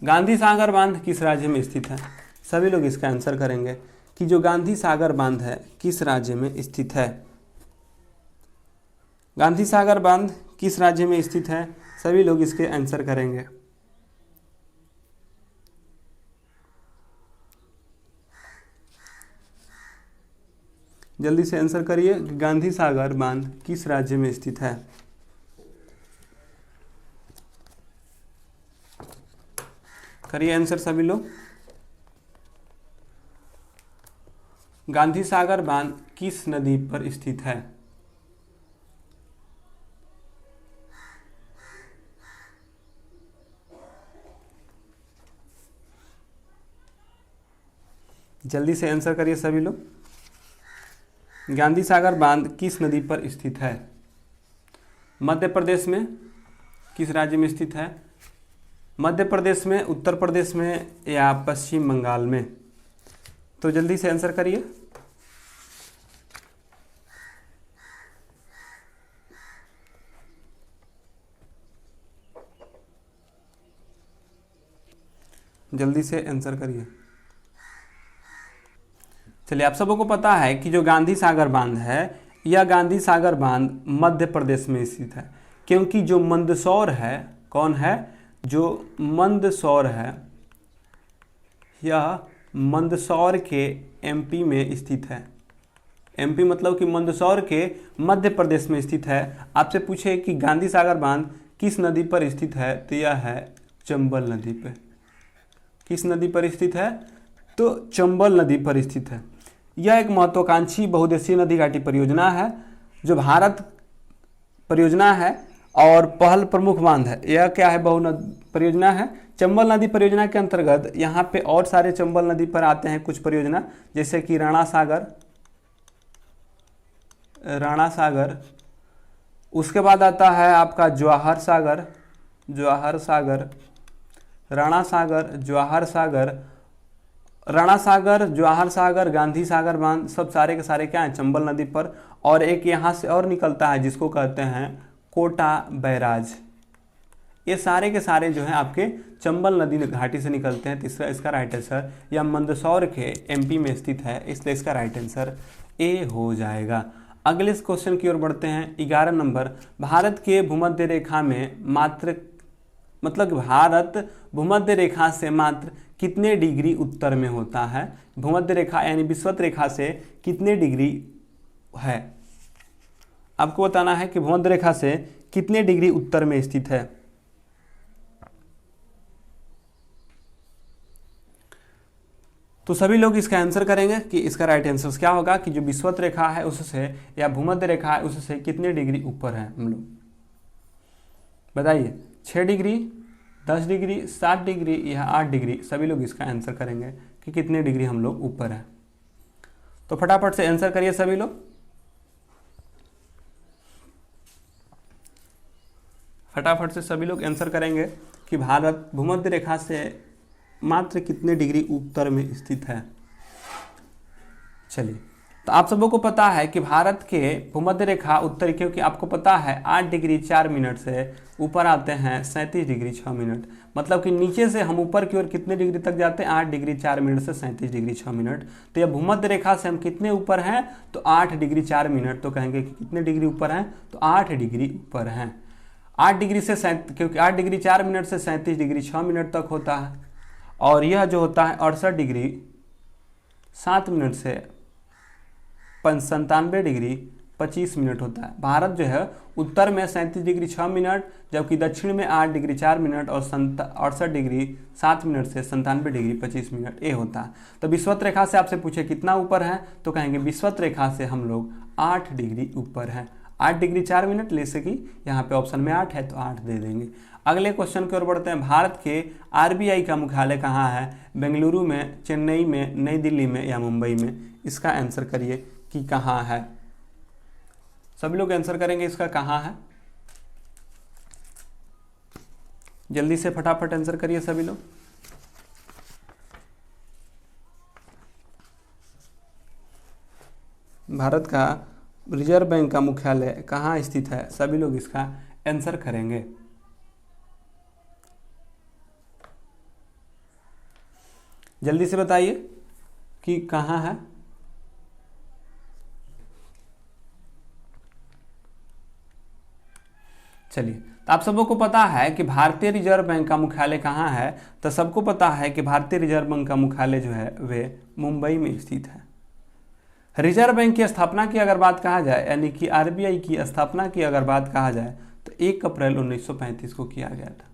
गांधी सागर बांध किस राज्य में स्थित है। सभी लोग इसका आंसर करेंगे कि जो गांधी सागर बांध है किस राज्य में स्थित है। गांधी सागर बांध किस राज्य में स्थित है, सभी लोग इसके आंसर करेंगे। जल्दी से आंसर करिए, गांधी सागर बांध किस राज्य में स्थित है। करिए आंसर सभी लोग। गांधी सागर बांध किस नदी पर स्थित है। जल्दी से आंसर करिए सभी लोग। गांधी सागर बांध किस नदी पर स्थित है। मध्य प्रदेश में किस राज्य में स्थित है, मध्य प्रदेश में, उत्तर प्रदेश में या पश्चिम बंगाल में। तो जल्दी से आंसर करिए। जल्दी से आंसर करिए। चलिए, आप सबों को पता है कि जो गांधी सागर बांध है, यह गांधी सागर बांध मध्य प्रदेश में स्थित है, क्योंकि जो मंदसौर है, कौन है, जो मंदसौर है, यह मंदसौर के एमपी में स्थित है। एमपी मतलब कि मंदसौर के मध्य प्रदेश में स्थित है। आपसे पूछे कि गांधी सागर बांध किस नदी पर स्थित है, तो यह है चंबल नदी पे। किस नदी पर स्थित है, तो चंबल नदी पर स्थित है। यह एक महत्वाकांक्षी बहुउद्देशीय नदी घाटी परियोजना है जो भारत परियोजना है और पहल प्रमुख बांध है। यह क्या है, परियोजना है। चंबल नदी परियोजना के अंतर्गत यहाँ पे और सारे चंबल नदी पर आते हैं कुछ परियोजना, जैसे कि राणा सागर, उसके बाद आता है आपका जवाहर सागर, राणा सागर, जवाहर सागर, गांधी सागर बांध, सब सारे के सारे क्या हैं, चंबल नदी पर। और एक यहाँ से और निकलता है जिसको कहते हैं कोटा बैराज। ये सारे के सारे जो हैं आपके चंबल नदी घाटी से निकलते हैं। तीसरा इसका राइट आंसर, या मंदसौर के एमपी में स्थित है, इसलिए इसका राइट आंसर ए हो जाएगा। अगले क्वेश्चन की ओर बढ़ते हैं। 11 नंबर, भारत के भूमध्य रेखा में भारत भूमध्य रेखा से मात्र कितने डिग्री उत्तर में होता है? भूमध्य रेखा यानी विषुवत रेखा से कितने डिग्री है, आपको बताना है कि भूमध्य रेखा से कितने डिग्री उत्तर में स्थित है। तो सभी लोग इसका आंसर करेंगे कि इसका राइट आंसर क्या होगा कि जो विषुवत रेखा है उससे या भूमध्य रेखा है उससे कितने डिग्री ऊपर है हम लोग, बताइए। 6 डिग्री, 10 डिग्री, 7 डिग्री या 8 डिग्री? सभी लोग इसका आंसर करेंगे कि कितने डिग्री हम लोग ऊपर है। तो फटाफट से आंसर करिए सभी लोग, फटाफट से सभी लोग आंसर करेंगे कि भारत भूमध्य रेखा से मात्र कितने डिग्री उत्तर में स्थित है। चलिए, तो आप सबों को पता है कि भारत के भूमध्य रेखा उत्तर, क्योंकि आपको पता है 8 डिग्री 4 मिनट से ऊपर आते हैं 37 डिग्री 6 मिनट, मतलब कि नीचे से हम ऊपर की ओर कितने डिग्री तक जाते हैं, 8 डिग्री 4 मिनट से 37 डिग्री 6 मिनट। तो यह भूमध्य रेखा से हम कितने ऊपर हैं, तो 8 डिग्री 4 मिनट। तो कहेंगे कि कितने डिग्री ऊपर हैं, तो 8 डिग्री ऊपर हैं। 8 डिग्री से क्योंकि 8 डिग्री 4 मिनट से 37 डिग्री 6 मिनट तक होता है, और यह जो होता है 68 डिग्री 7 मिनट से 97 डिग्री 25 मिनट होता है। भारत जो है उत्तर में 37 डिग्री 6 मिनट, जबकि दक्षिण में 8 डिग्री 4 मिनट और 68 डिग्री 7 मिनट से 97 डिग्री 25 मिनट ये होता है। तो विषुवत रेखा से आपसे पूछे कितना ऊपर है, तो कहेंगे विषुवत रेखा से हम लोग 8 डिग्री ऊपर हैं। 8 डिग्री 4 मिनट, जैसे कि यहाँ पे ऑप्शन में 8 है तो 8 दे देंगे। अगले क्वेश्चन की ओर बढ़ते हैं। भारत के आरबीआई का मुख्यालय कहाँ है? बेंगलुरु में, चेन्नई में, नई दिल्ली में या मुंबई में? इसका आंसर करिए कि कहाँ है। सभी लोग आंसर करेंगे इसका कहाँ है, जल्दी से फटाफट आंसर करिए सभी लोग। भारत का रिजर्व बैंक का मुख्यालय कहाँ स्थित है? सभी लोग इसका आंसर करेंगे। जल्दी से बताइए कि कहाँ है। चलिए, तो आप सबों को पता है कि भारतीय रिजर्व बैंक का मुख्यालय कहाँ है, तो सबको पता है कि भारतीय रिजर्व बैंक का मुख्यालय जो है वे मुंबई में स्थित है। रिजर्व बैंक की स्थापना की अगर बात कहा जाए, यानी कि आरबीआई की स्थापना की अगर बात कहा जाए, तो 1 अप्रैल 1935 को किया गया था।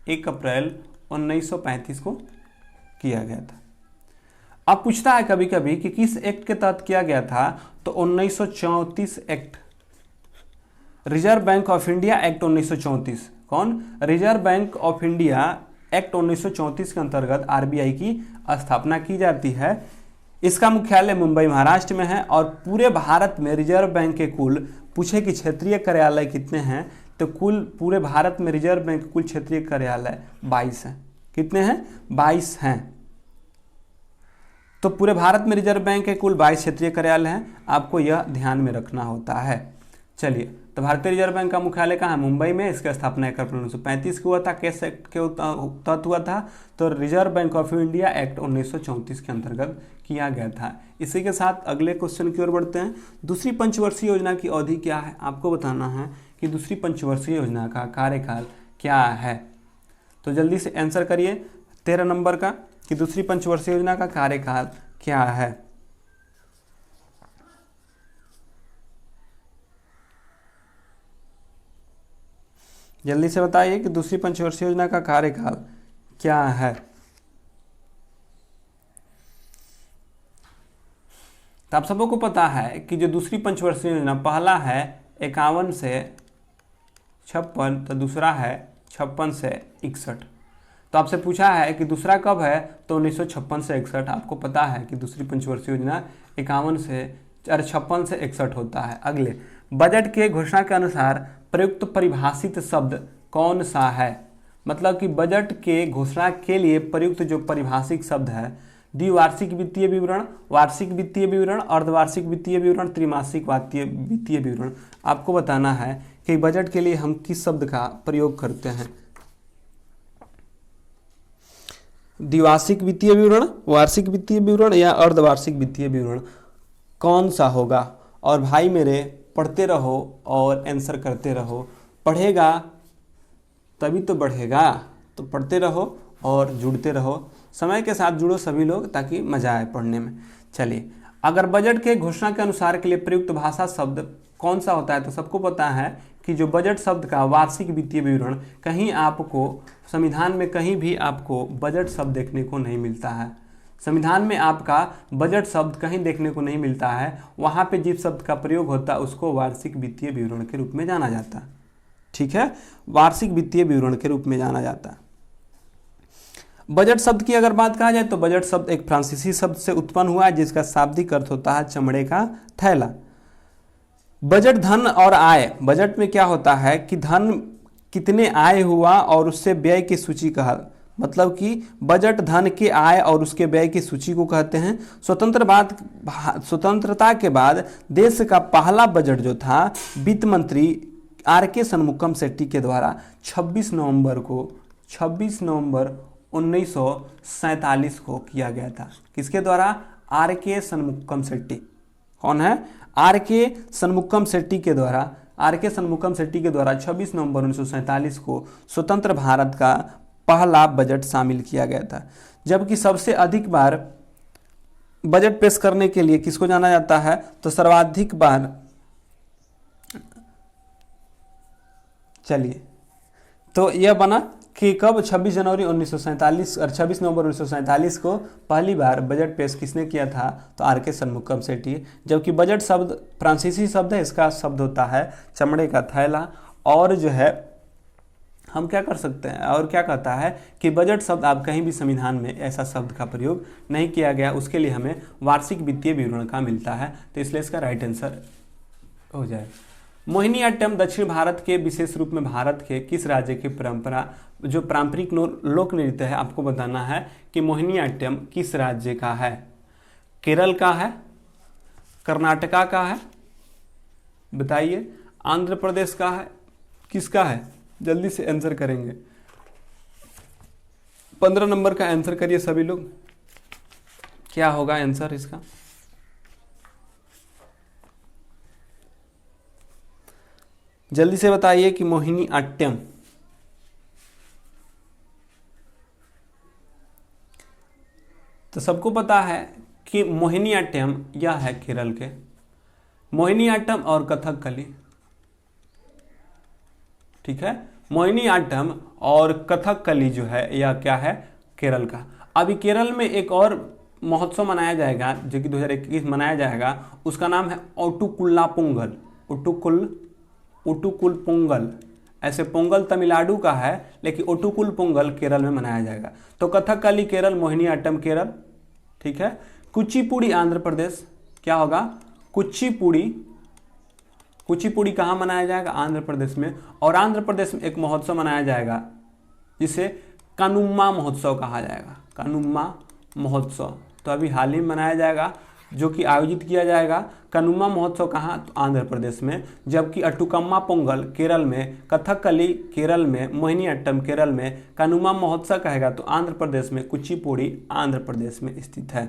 1 अप्रैल 1935 को किया गया था। अब पूछता है कभी कभी कि किस एक्ट के तहत किया गया था, तो 1934 act, reserve bank of India act 1934। कौन? Reserve bank of India act 1934 के अंतर्गत आरबीआई की स्थापना की जाती है। इसका मुख्यालय मुंबई महाराष्ट्र में है, और पूरे भारत में रिजर्व बैंक के कुल, पूछे कि क्षेत्रीय कार्यालय कितने हैं, तो कुल पूरे भारत में रिजर्व बैंक के कुल क्षेत्रीय कार्यालय 22 हैं। कितने हैं? 22 हैं। तो पूरे भारत में रिजर्व बैंक के कुल 22 क्षेत्रीय कार्यालय हैं, आपको यह ध्यान में रखना होता है। चलिए, तो भारतीय रिजर्व बैंक का मुख्यालय कहाँ है? मुंबई में। इसकी स्थापना 1 अप्रैल 1935 को हुआ था। किस एक्ट के तहत हुआ था? तो reserve bank of India act 1934 के अंतर्गत किया गया था। इसी के साथ अगले क्वेश्चन की ओर बढ़ते हैं। दूसरी पंचवर्षीय योजना की अवधि क्या है? आपको बताना है कि दूसरी पंचवर्षीय योजना का कार्यकाल क्या है। तो जल्दी से आंसर करिए 13 नंबर का, कि दूसरी पंचवर्षीय योजना का कार्यकाल क्या है। जल्दी से बताइए कि दूसरी पंचवर्षीय योजना का कार्यकाल क्या है। तो आप सबको पता है कि जो दूसरी पंचवर्षीय योजना, पहला है 51 से 56, तो दूसरा है 56 से 61। तो आपसे पूछा है कि दूसरा कब है, तो 1956 से 61। आपको पता है कि दूसरी पंचवर्षीय योजना 56 से 61 होता है। अगले, बजट के घोषणा के अनुसार प्रयुक्त परिभाषित शब्द कौन सा है? मतलब कि बजट के घोषणा के लिए प्रयुक्त जो परिभाषित शब्द है, द्विवार्षिक वित्तीय विवरण, वार्षिक वित्तीय विवरण, अर्धवार्षिक वित्तीय विवरण, त्रैमासिक वित्तीय विवरण। आपको बताना है कि बजट के लिए हम किस शब्द का प्रयोग करते हैं। द्विवार्षिक वित्तीय विवरण, वार्षिक वित्तीय विवरण या अर्धवार्षिक वित्तीय विवरण कौन सा होगा? और भाई मेरे पढ़ते रहो और आंसर करते रहो। पढ़ेगा तभी तो बढ़ेगा, तो पढ़ते रहो और जुड़ते रहो। समय के साथ जुड़ो सभी लोग, ताकि मजा आए पढ़ने में। चलिए, अगर बजट के घोषणा के अनुसार के लिए प्रयुक्त भाषा शब्द कौन सा होता है, तो सबको पता है कि जो बजट शब्द का वार्षिक वित्तीय विवरण, कहीं आपको संविधान में कहीं भी आपको बजट शब्द देखने को नहीं मिलता है। संविधान में आपका बजट शब्द कहीं देखने को नहीं मिलता है। वहाँ पे जिस शब्द का प्रयोग होता है उसको वार्षिक वित्तीय विवरण के रूप में जाना जाता है। ठीक है, वार्षिक वित्तीय विवरण के रूप में जाना जाता है। बजट शब्द की अगर बात कहा जाए तो बजट शब्द एक फ्रांसीसी शब्द से उत्पन्न हुआ है, जिसका शाब्दिक अर्थ होता है चमड़े का थैला। बजट धन और आय, बजट में क्या होता है कि धन कितने आय हुआ और उससे व्यय की सूची कहा, मतलब कि बजट धन के आय और उसके व्यय की सूची को कहते हैं। स्वतंत्रता के बाद देश का पहला बजट जो था, वित्त मंत्री आर.के. शनमुगम शेट्टी के द्वारा 26 नवंबर 1947 को किया गया था। किसके द्वारा? आर.के. शनमुगम शेट्टी। कौन है? आर.के. शनमुगम शेट्टी के द्वारा। आर.के. शनमुगम शेट्टी के द्वारा 26 नवंबर 1947 को स्वतंत्र भारत का पहला बजट शामिल किया गया था। जबकि सबसे अधिक बार बजट पेश करने के लिए किसको जाना जाता है, तो सर्वाधिक बार, चलिए, तो यह बना कि कब 26 जनवरी 1947 और 26 नवंबर 1947 को पहली बार बजट पेश किसने किया था, तो आर.के. शनमुगम शेट्टी। जबकि बजट शब्द फ्रांसीसी शब्द है, इसका शब्द होता है चमड़े का थैला। और जो है हम क्या कर सकते हैं, और क्या कहता है कि बजट शब्द आप कहीं भी संविधान में ऐसा शब्द का प्रयोग नहीं किया गया, उसके लिए हमें वार्षिक वित्तीय विवरण का मिलता है। तो इसलिए इसका राइट आंसर हो जाए। मोहिनीअट्टम दक्षिण भारत के, विशेष रूप में भारत के किस राज्य की परंपरा, जो पारंपरिक लोक नृत्य है, आपको बताना है कि मोहिनीअट्टम किस राज्य का है। केरल का है, कर्नाटका का है, बताइए, आंध्र प्रदेश का है, किसका है? जल्दी से आंसर करेंगे। 15 नंबर का आंसर करिए सभी लोग। क्या होगा आंसर इसका? जल्दी से बताइए कि मोहिनीअट्टम। तो सबको पता है कि मोहिनीअट्टम यह है केरल के। मोहिनीअट्टम और कथकली, ठीक है, मोहिनीअट्टम और कथकली जो है यह क्या है, केरल का। अभी केरल में एक और महोत्सव मनाया जाएगा जो कि 2021 मनाया जाएगा, उसका नाम है ओटुकुल्ला पोंगल। ओटुकुल पोंगल, ऐसे पोंगल तमिलनाडु का है, लेकिन ओटुकुल पोंगल केरल में मनाया जाएगा। तो कथकली केरल, मोहिनीअट्टम केरल, ठीक है। कुचिपुड़ी आंध्र प्रदेश, क्या होगा? कुचिपुड़ी कहाँ मनाया जाएगा? आंध्र प्रदेश में। और आंध्र प्रदेश में एक महोत्सव मनाया जाएगा जिसे कानुम्मा महोत्सव कहा जाएगा। कानुम्मा महोत्सव तो अभी हाल ही में मनाया जाएगा, जो कि आयोजित किया जाएगा। कानुम्मा महोत्सव कहाँ? तो आंध्र प्रदेश में। जबकि अटुकम्मा पोंगल केरल में, कथकली केरल में, मोहिनीअट्टम केरल में, कानुम्मा महोत्सव कहेगा तो आंध्र प्रदेश में, कुचिपुड़ी आंध्र प्रदेश में स्थित है,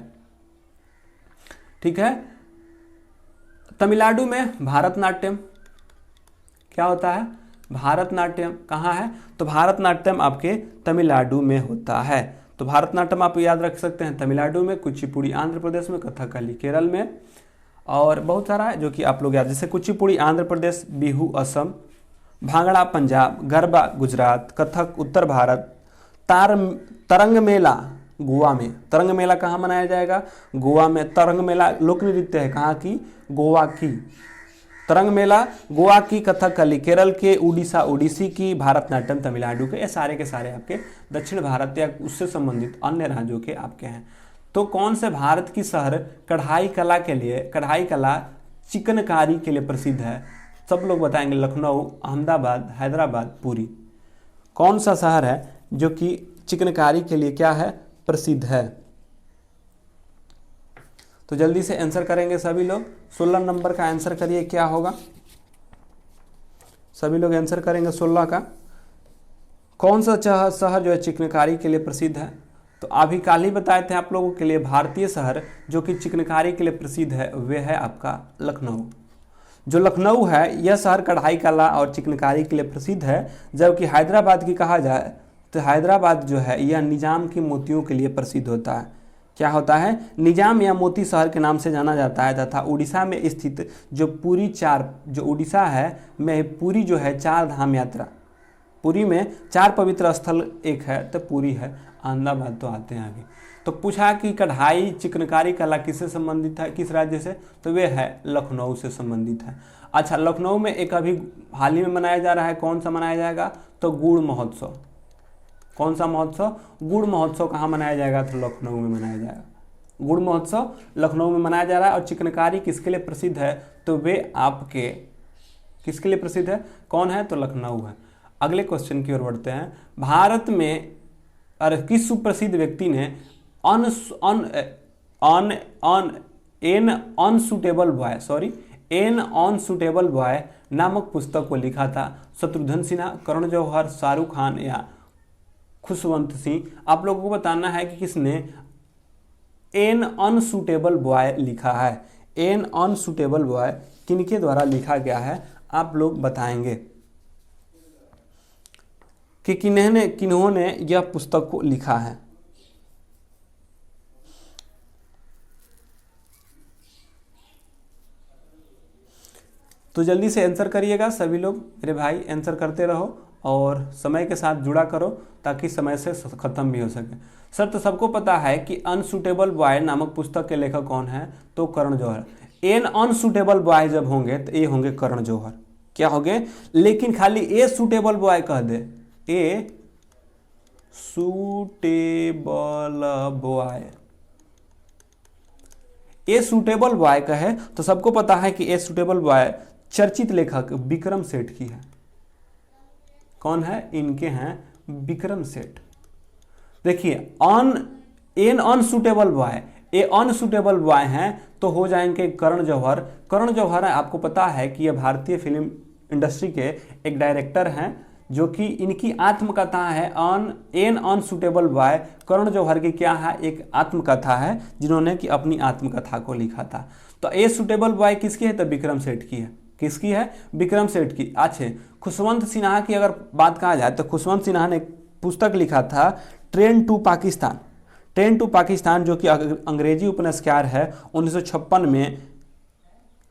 ठीक है। तमिलनाडु में भारतनाट्यम, क्या होता है? भारतनाट्यम कहाँ है? तो भारतनाट्यम आपके तमिलनाडु में होता है। तो भारतनाट्यम आप याद रख सकते हैं तमिलनाडु में, कुचिपुड़ी आंध्र प्रदेश में, कथकली केरल में, और बहुत सारा है जो कि आप लोग याद, जैसे कुचिपुड़ी आंध्र प्रदेश, बिहू असम, भांगड़ा पंजाब, गरबा गुजरात, कथक उत्तर भारत, तरंग मेला गोवा में। तरंग मेला कहाँ मनाया जाएगा? गोवा में। तरंग मेला लोक नृत्य है कहाँ की? गोवा की। तरंग मेला गोवा की, कथकली केरल के, उड़ीसा ओडिसी की, भारतनाट्यम तमिलनाडु के। ये सारे के सारे आपके दक्षिण भारत या उससे संबंधित अन्य राज्यों के आपके हैं। तो कौन से भारत की शहर कढ़ाई कला के लिए, कढ़ाई कला चिकनकारी के लिए प्रसिद्ध है? सब लोग बताएंगे लखनऊ, अहमदाबाद, हैदराबाद, पुरी। कौन सा शहर है जो कि चिकनकारी के लिए क्या है? प्रसिद्ध है। तो जल्दी से आंसर करेंगे सभी लोग। 16 नंबर का आंसर करिए, क्या होगा? सभी लोग आंसर करेंगे 16 का। कौन सा शहर जो है चिकनकारी के लिए प्रसिद्ध है? तो अभी कल ही बताए थे आप लोगों के लिए, भारतीय शहर जो कि चिकनकारी के लिए प्रसिद्ध है वे है आपका लखनऊ। जो लखनऊ है यह शहर कढ़ाई कला और चिकनकारी के लिए प्रसिद्ध है। जबकि हैदराबाद की कहा जाए तो हैदराबाद जो है यह निजाम की मोतियों के लिए प्रसिद्ध होता है। क्या होता है? निजाम या मोती शहर के नाम से जाना जाता है। तथा उड़ीसा में स्थित जो पुरी जो उड़ीसा है में पुरी जो है 4 धाम यात्रा, पुरी में 4 पवित्र स्थल एक है तो पुरी है। अहमदाबाद तो आते हैं आगे। तो पूछा कि कढ़ाई चिकनकारी कला किससे संबंधित है, किस राज्य से? तो वे है लखनऊ से संबंधित है। अच्छा, लखनऊ में एक अभी हाल ही में मनाया जा रहा है, कौन सा मनाया जाएगा? तो गुड़ महोत्सव। कौन सा महोत्सव? गुड़ महोत्सव। कहाँ मनाया जाएगा? तो लखनऊ में मनाया जाएगा। गुड़ महोत्सव लखनऊ में मनाया जा रहा है। और चिकनकारी किसके लिए प्रसिद्ध है? तो वे आपके किसके लिए प्रसिद्ध है? कौन है? तो लखनऊ है। अगले क्वेश्चन की ओर बढ़ते हैं। भारत में किस सुप्रसिद्ध व्यक्ति ने एन अनसुटेबल बॉय नामक पुस्तक को लिखा था? शत्रुघ्न सिन्हा, करण जौहर, शाहरुख खान या खुशवंत सिंह? आप लोगों को बताना है कि किसने एन अनसुटेबल बॉय लिखा है। एन अनसुटेबल बॉय किनके द्वारा लिखा गया है? आप लोग बताएंगे कि किन्होंने यह पुस्तक को लिखा है। तो जल्दी से आंसर करिएगा सभी लोग, मेरे भाई आंसर करते रहो और समय के साथ जुड़ा करो ताकि समय से ख़त्म भी हो सके। सर तो सबको पता है कि अनसुटेबल बॉय नामक पुस्तक के लेखक कौन है? तो Karan Johar. N unsuitable boy जब होंगे तो ये होंगे करण जौहर। क्या होंगे? लेकिन खाली ए सुटेबल बॉय कह दे, a suitable boy, a suitable boy कहे तो सबको पता है कि ए सुटेबल बॉय चर्चित लेखक विक्रम सेठ की है। कौन है? इनके हैं विक्रम सेठ। देखिए एन अनसुटेबल बॉय, ए अनसुटेबल बॉय हैं तो हो जाएंगे करण जौहर। करण जौहर आपको पता है कि यह भारतीय फिल्म इंडस्ट्री के एक डायरेक्टर हैं जो कि इनकी आत्मकथा है N unsuitable boy. Karan Johar की क्या है? एक आत्मकथा है जिन्होंने कि अपनी आत्मकथा को लिखा था। तो ए सुटेबल बॉय किसकी है? तो विक्रम सेठ की है। किसकी है? विक्रम सेठ की। अच्छे, खुशवंत सिन्हा की अगर बात कहा जाए तो खुशवंत सिन्हा ने पुस्तक लिखा था train to Pakistan. Train to Pakistan जो कि अंग्रेजी उपन्यासकार है, 1956 में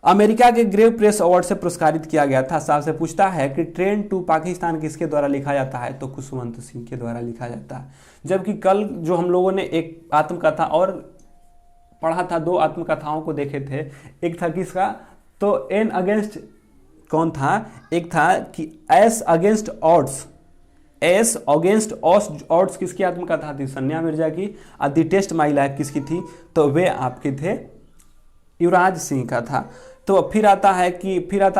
अमेरिका के ग्रेव प्रेस अवार्ड से पुरस्कारित किया गया था। साहब से पूछता है कि ट्रेन टू पाकिस्तान किसके द्वारा लिखा जाता है? तो खुशवंत सिंह के द्वारा लिखा जाता है। जबकि कल जो हम लोगों ने एक आत्मकथा और पढ़ा था, 2 आत्मकथाओं को देखे थे। एक था किसका? तो एन अगेंस्ट कौन था? एक था कि S against odds. S against odds किसकी आत्मकथा थी? सन्या मिर्जा की। द टेस्ट माई लाइफ किसकी थी? तो वे आपके थे युवराज सिंह का था। तो फिर आता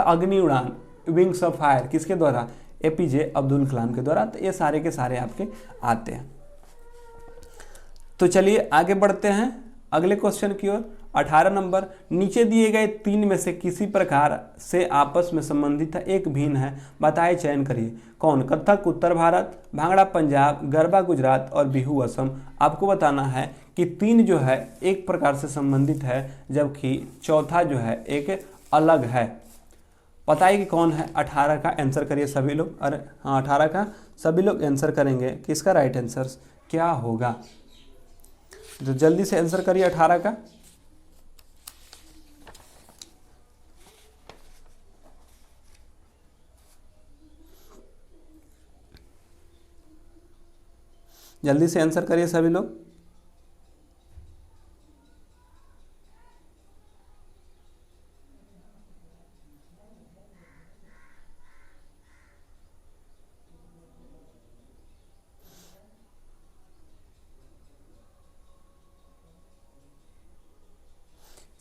अग्नि उड़ान, विंग्स ऑफ फायर, किसके द्वारा? एपीजे अब्दुल कलाम के द्वारा। तो ये सारे के सारे आपके आते हैं। तो चलिए आगे बढ़ते हैं अगले क्वेश्चन की ओर। 18 नंबर, नीचे दिए गए 3 में से किसी प्रकार से आपस में संबंधित एक भिन्न है, बताए चयन करिए। कौन? कथक उत्तर भारत, भांगड़ा पंजाब, गरबा गुजरात और बिहू असम। आपको बताना है कि 3 जो है एक प्रकार से संबंधित है जबकि चौथा जो है एक अलग है। बताइए कि कौन है? 18 का आंसर करिए सभी लोग। अरे हाँ, 18 का सभी लोग आंसर करेंगे। किसका राइट आंसर क्या होगा? तो जल्दी से आंसर करिए 18 का। जल्दी से आंसर करिए सभी लोग।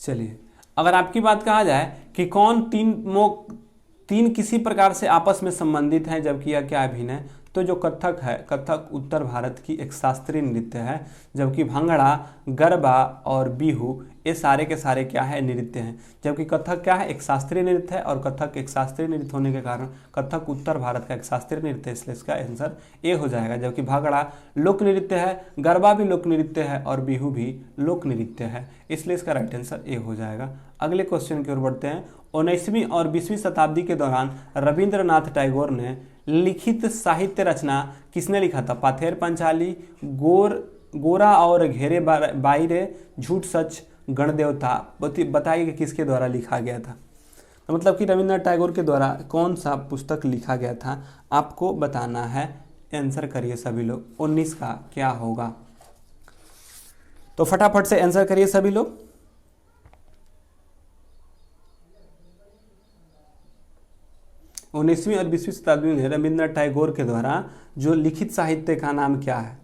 चलिए, अगर आपकी बात कहा जाए कि कौन तीन किसी प्रकार से आपस में संबंधित हैं जबकि यह क्या अभिनय, तो जो कथक है, कथक उत्तर भारत की एक शास्त्रीय नृत्य है, जबकि भंगड़ा, गरबा और बिहू ये सारे के सारे क्या है, नृत्य हैं। जबकि कथक क्या है, एक शास्त्रीय नृत्य है, और कथक एक शास्त्रीय नृत्य होने के कारण कथक उत्तर भारत का एक शास्त्रीय नृत्य है, इसलिए इसका आंसर ए हो जाएगा। जबकि भंगड़ा लोक नृत्य है, गरबा भी लोक नृत्य है और बिहू भी लोक नृत्य है, इसलिए इसका राइट आंसर ए हो जाएगा। अगले क्वेश्चन की ओर बढ़ते हैं। 19वीं और 20वीं शताब्दी के दौरान रविंद्रनाथ टैगोर ने लिखित साहित्य रचना किसने लिखा था? पाथेर पंचाली, गोरा और घेरे बाइरे, झूठ सच, गणदेवता। बताइए कि किसके द्वारा लिखा गया था। तो मतलब कि रविंद्रनाथ टैगोर के द्वारा कौन सा पुस्तक लिखा गया था, आपको बताना है। आंसर करिए सभी लोग, 19 का क्या होगा। तो फटाफट से आंसर करिए सभी लोग। उन्नीसवीं और 20वीं शताब्दी में रविंद्रनाथ टैगोर के द्वारा जो लिखित साहित्य का नाम क्या है?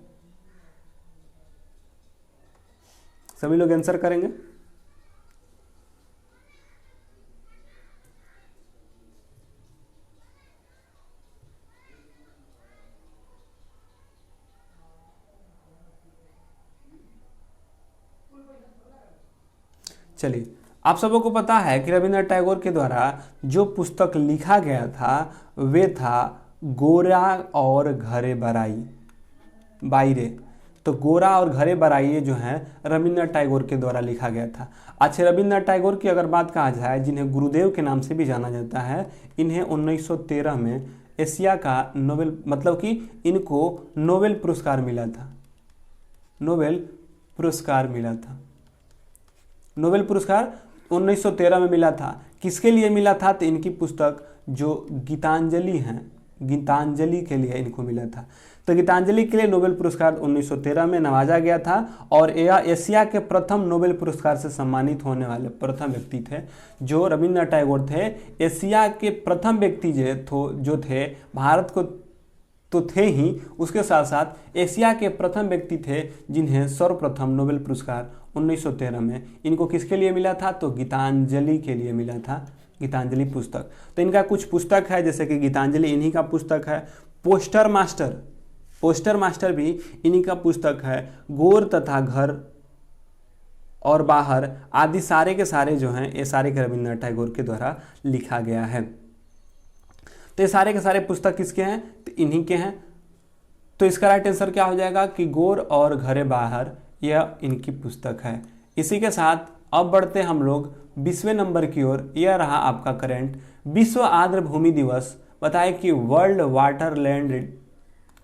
सभी लोग आंसर करेंगे। चलिए, आप सबों को पता है कि रविंद्रनाथ टैगोर के द्वारा जो पुस्तक लिखा गया था वे था गोरा और घरे बाइरे। तो गोरा और घरे बाइरे जो है रविंद्रनाथ टैगोर के द्वारा लिखा गया था। अच्छा, रविंद्रनाथ टैगोर की अगर बात कहा जाए, जिन्हें गुरुदेव के नाम से भी जाना जाता है, इन्हें 1913 में एशिया का नोबेल, मतलब कि इनको नोबेल पुरस्कार मिला था। नोबेल पुरस्कार मिला था। नोबेल पुरस्कार 1913 में मिला था। किसके लिए मिला था? तो इनकी पुस्तक जो गीतांजलि है, गीतांजलि के लिए इनको मिला था। तो गीतांजलि के लिए नोबेल पुरस्कार 1913 में नवाजा गया था और यह एशिया के प्रथम नोबेल पुरस्कार से सम्मानित होने वाले प्रथम व्यक्ति थे जो रविंद्रनाथ टैगोर थे। एशिया के प्रथम व्यक्ति जो थे, भारत को तो थे ही, उसके साथ साथ एशिया के प्रथम व्यक्ति थे जिन्हें सर्वप्रथम नोबेल पुरस्कार 1913 में इनको किसके लिए मिला था? तो गीतांजलि के लिए मिला था, गीतांजलि पुस्तक। तो इनका कुछ पुस्तक है, जैसे कि गीतांजलि इन्हीं का पुस्तक है। पोस्टर मास्टर भी इन्हीं का पुस्तक है। गोर तथा घर और बाहर आदि सारे के सारे जो हैं, ये सारे के रविंद्रनाथ टैगोर के द्वारा लिखा गया है। तो ये सारे के सारे पुस्तक किसके हैं? तो इन्हीं के हैं। तो इसका राइट आंसर क्या हो जाएगा कि गोर और घरे बाहर, यह इनकी पुस्तक है। इसी के साथ अब बढ़ते हम लोग 20वें नंबर की ओर। यह रहा आपका करंट। विश्व आर्द्र भूमि दिवस बताएं कि वर्ल्ड वाटर लैंड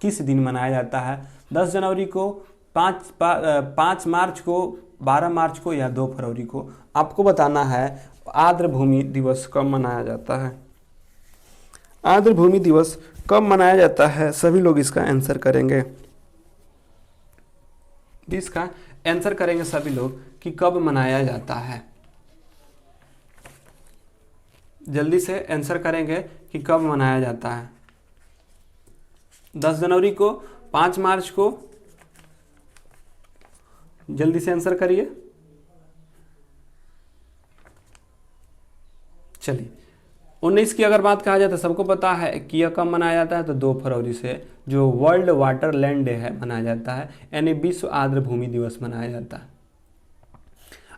किस दिन मनाया जाता है? 10 जनवरी को, 5 मार्च को, 12 मार्च को या 2 फरवरी को? आपको बताना है आर्द्र भूमि दिवस कब मनाया जाता है। आर्द्र भूमि दिवस कब मनाया जाता है? सभी लोग इसका आंसर करेंगे। इसका आंसर करेंगे सभी लोग कि कब मनाया जाता है। जल्दी से आंसर करेंगे कि कब मनाया जाता है। 10 जनवरी को, 5 मार्च को? जल्दी से आंसर करिए। चलिए, 19 की अगर बात कहा जाए तो सबको पता है कि यह कब मनाया जाता है। तो 2 फरवरी से जो वर्ल्ड वाटर लैंड डे है मनाया जाता है, यानी विश्व आर्द्र भूमि दिवस मनाया जाता है।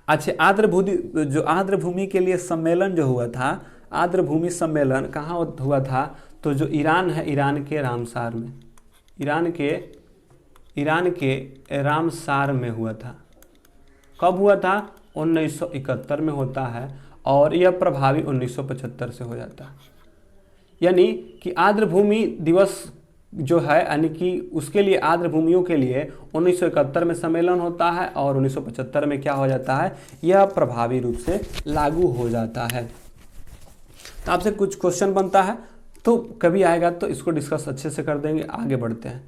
अच्छा, आर्द्र भूमि के लिए सम्मेलन जो हुआ था, आर्द्र भूमि सम्मेलन कहाँ हुआ था? तो जो ईरान है, ईरान के रामसार में, ईरान के रामसार में हुआ था। कब हुआ था? 1971 में होता है और यह प्रभावी 1975 से हो जाता है। यानी कि आर्द्र भूमि दिवस जो है, यानी कि उसके लिए आर्द्र भूमियों के लिए 1971 में सम्मेलन होता है और 1975 में क्या हो जाता है? यह प्रभावी रूप से लागू हो जाता है। तो आपसे कुछ क्वेश्चन बनता है, तो कभी आएगा तो इसको डिस्कस अच्छे से कर देंगे। आगे बढ़ते हैं।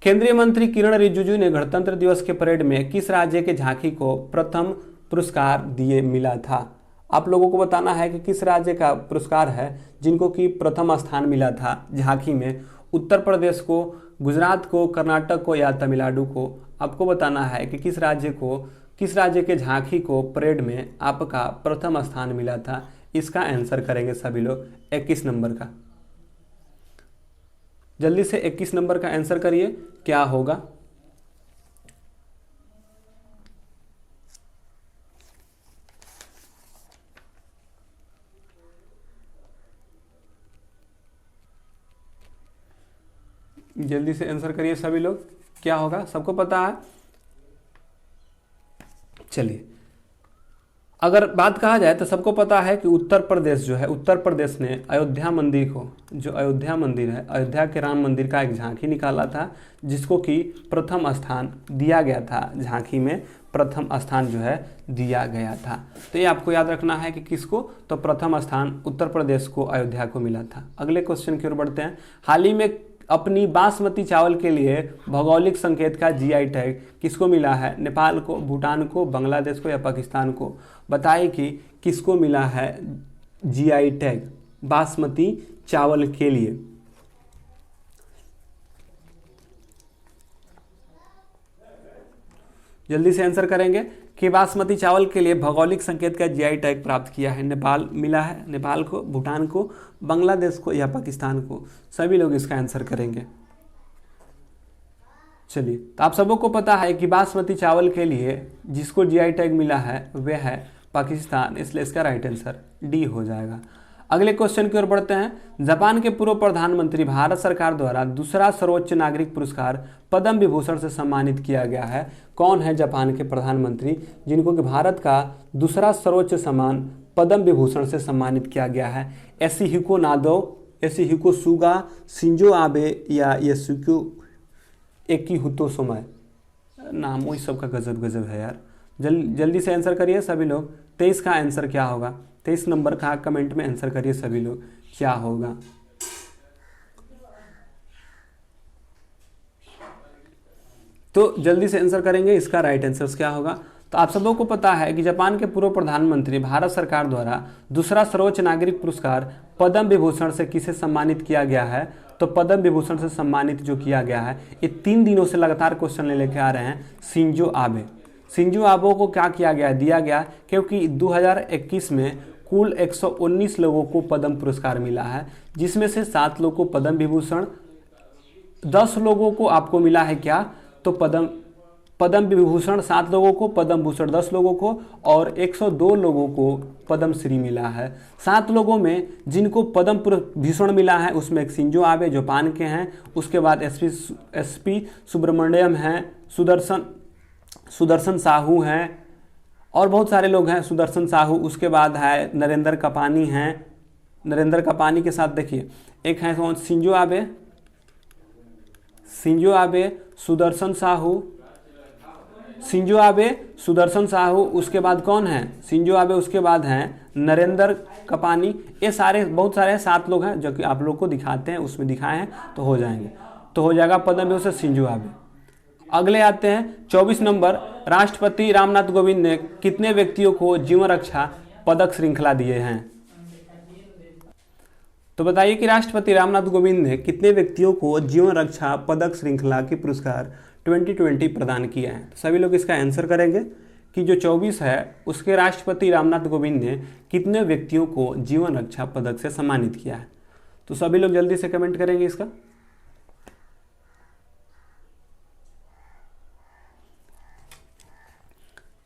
केंद्रीय मंत्री किरण रिजिजू ने गणतंत्र दिवस के परेड में किस राज्य के झांकी को प्रथम पुरस्कार मिला था? आप लोगों को बताना है कि किस राज्य का पुरस्कार है जिनको कि प्रथम स्थान मिला था झांकी में। उत्तर प्रदेश को, गुजरात को, कर्नाटक को या तमिलनाडु को? आपको बताना है कि किस राज्य को किस राज्य के झांकी को परेड में आपका प्रथम स्थान मिला था? इसका आंसर करेंगे सभी लोग 21 नंबर का। जल्दी से 21 नंबर का आंसर करिए, क्या होगा? जल्दी से आंसर करिए सभी लोग, क्या होगा? सबको पता है? चलिए, अगर बात कहा जाए तो सबको पता है कि उत्तर प्रदेश जो है, उत्तर प्रदेश ने अयोध्या मंदिर को, जो अयोध्या मंदिर है, अयोध्या के राम मंदिर का एक झांकी निकाला था, जिसको कि प्रथम स्थान दिया गया था। झांकी में प्रथम स्थान जो है दिया गया था। तो ये आपको याद रखना है कि किसको, तो प्रथम स्थान उत्तर प्रदेश को, अयोध्या को मिला था। अगले क्वेश्चन की ओर बढ़ते हैं। हाल ही में अपनी बासमती चावल के लिए भौगोलिक संकेत का जीआई टैग किसको मिला है? नेपाल को, भूटान को, बांग्लादेश को या पाकिस्तान को? बताइए कि किसको मिला है जीआई टैग बासमती चावल के लिए? जल्दी से आंसर करेंगे कि बासमती चावल के लिए भौगोलिक संकेत का जीआई टैग प्राप्त किया है। नेपाल मिला है, नेपाल को, भूटान को, बांग्लादेश को या पाकिस्तान को? सभी लोग इसका आंसर करेंगे। चलिए, तो आप सबों को पता है कि बासमती चावल के लिए जिसको जीआई टैग मिला है वह है पाकिस्तान, इसलिए इसका राइट आंसर डी हो जाएगा। अगले क्वेश्चन की ओर बढ़ते हैं। जापान के पूर्व प्रधानमंत्री भारत सरकार द्वारा दूसरा सर्वोच्च नागरिक पुरस्कार पद्म विभूषण से सम्मानित किया गया है। कौन है जापान के प्रधानमंत्री जिनको कि भारत का दूसरा सर्वोच्च सम्मान पद्म विभूषण से सम्मानित किया गया है? एसिहिको नादो, एसिहिको सुगा, शिंजो आबे या यासुको एकिहितो सोमाय? नाम वही सबका गजब गजब है यार। जल्दी से आंसर करिए सभी लोग। 23 का आंसर क्या होगा? 23 नंबर का कमेंट में आंसर करिए सभी लोग, क्या होगा? तो जल्दी से आंसर करेंगे, इसका राइट आंसर क्या होगा? तो आप सबों को पता है कि जापान के पूर्व प्रधानमंत्री भारत सरकार द्वारा दूसरा सर्वोच्च नागरिक पुरस्कार पद्म विभूषण से किसे सम्मानित किया गया है? तो पद्म विभूषण से सम्मानित जो किया गया है, ये 3 दिनों से लगातार क्वेश्चन लेके आ रहे हैं, शिंजो आबे। शिंजो आबे को क्या किया गया, दिया गया, क्योंकि 2021 में कुल 119 लोगों को पद्म पुरस्कार मिला है, जिसमें से 7 लोगों को पद्म विभूषण, 10 लोगों को आपको मिला है क्या, तो पद्म विभूषण 7 लोगों को, पद्म भूषण 10 लोगों को और 102 लोगों को पद्म श्री मिला है। 7 लोगों में जिनको पद्म भूषण मिला है उसमें एक शिंजो आबे जापान के हैं, उसके बाद एसपी सुब्रमण्यम हैं, सुदर्शन साहू हैं और बहुत सारे लोग हैं, सुदर्शन साहू। उसके बाद है नरेंद्र कपानी हैं, नरेंद्र कपानी के साथ देखिए एक है शिंजो आबे, सुदर्शन साहू, उसके बाद कौन है? शिंजो आबे, उसके बाद हैं नरेंद्र कपानी। ये सारे बहुत सारे 7 लोग हैं जो कि आप लोग को दिखाते हैं, उसमें दिखाए हैं तो हो जाएंगे, तो हो जाएगा पद्म विभूषण शिंजो आबे। अगले आते हैं 24 नंबर। राष्ट्रपति रामनाथ कोविंद ने कितने व्यक्तियों को जीवन रक्षा पदक श्रृंखला दिए हैं? तो बताइए कि राष्ट्रपति रामनाथ कोविंद ने कितने व्यक्तियों को जीवन रक्षा पदक श्रृंखला के पुरस्कार 2020 प्रदान किए हैं? सभी लोग इसका आंसर करेंगे कि जो 24 है उसके राष्ट्रपति रामनाथ कोविंद ने कितने व्यक्तियों को जीवन रक्षा पदक से सम्मानित किया है? तो सभी लोग जल्दी से कमेंट करेंगे इसका।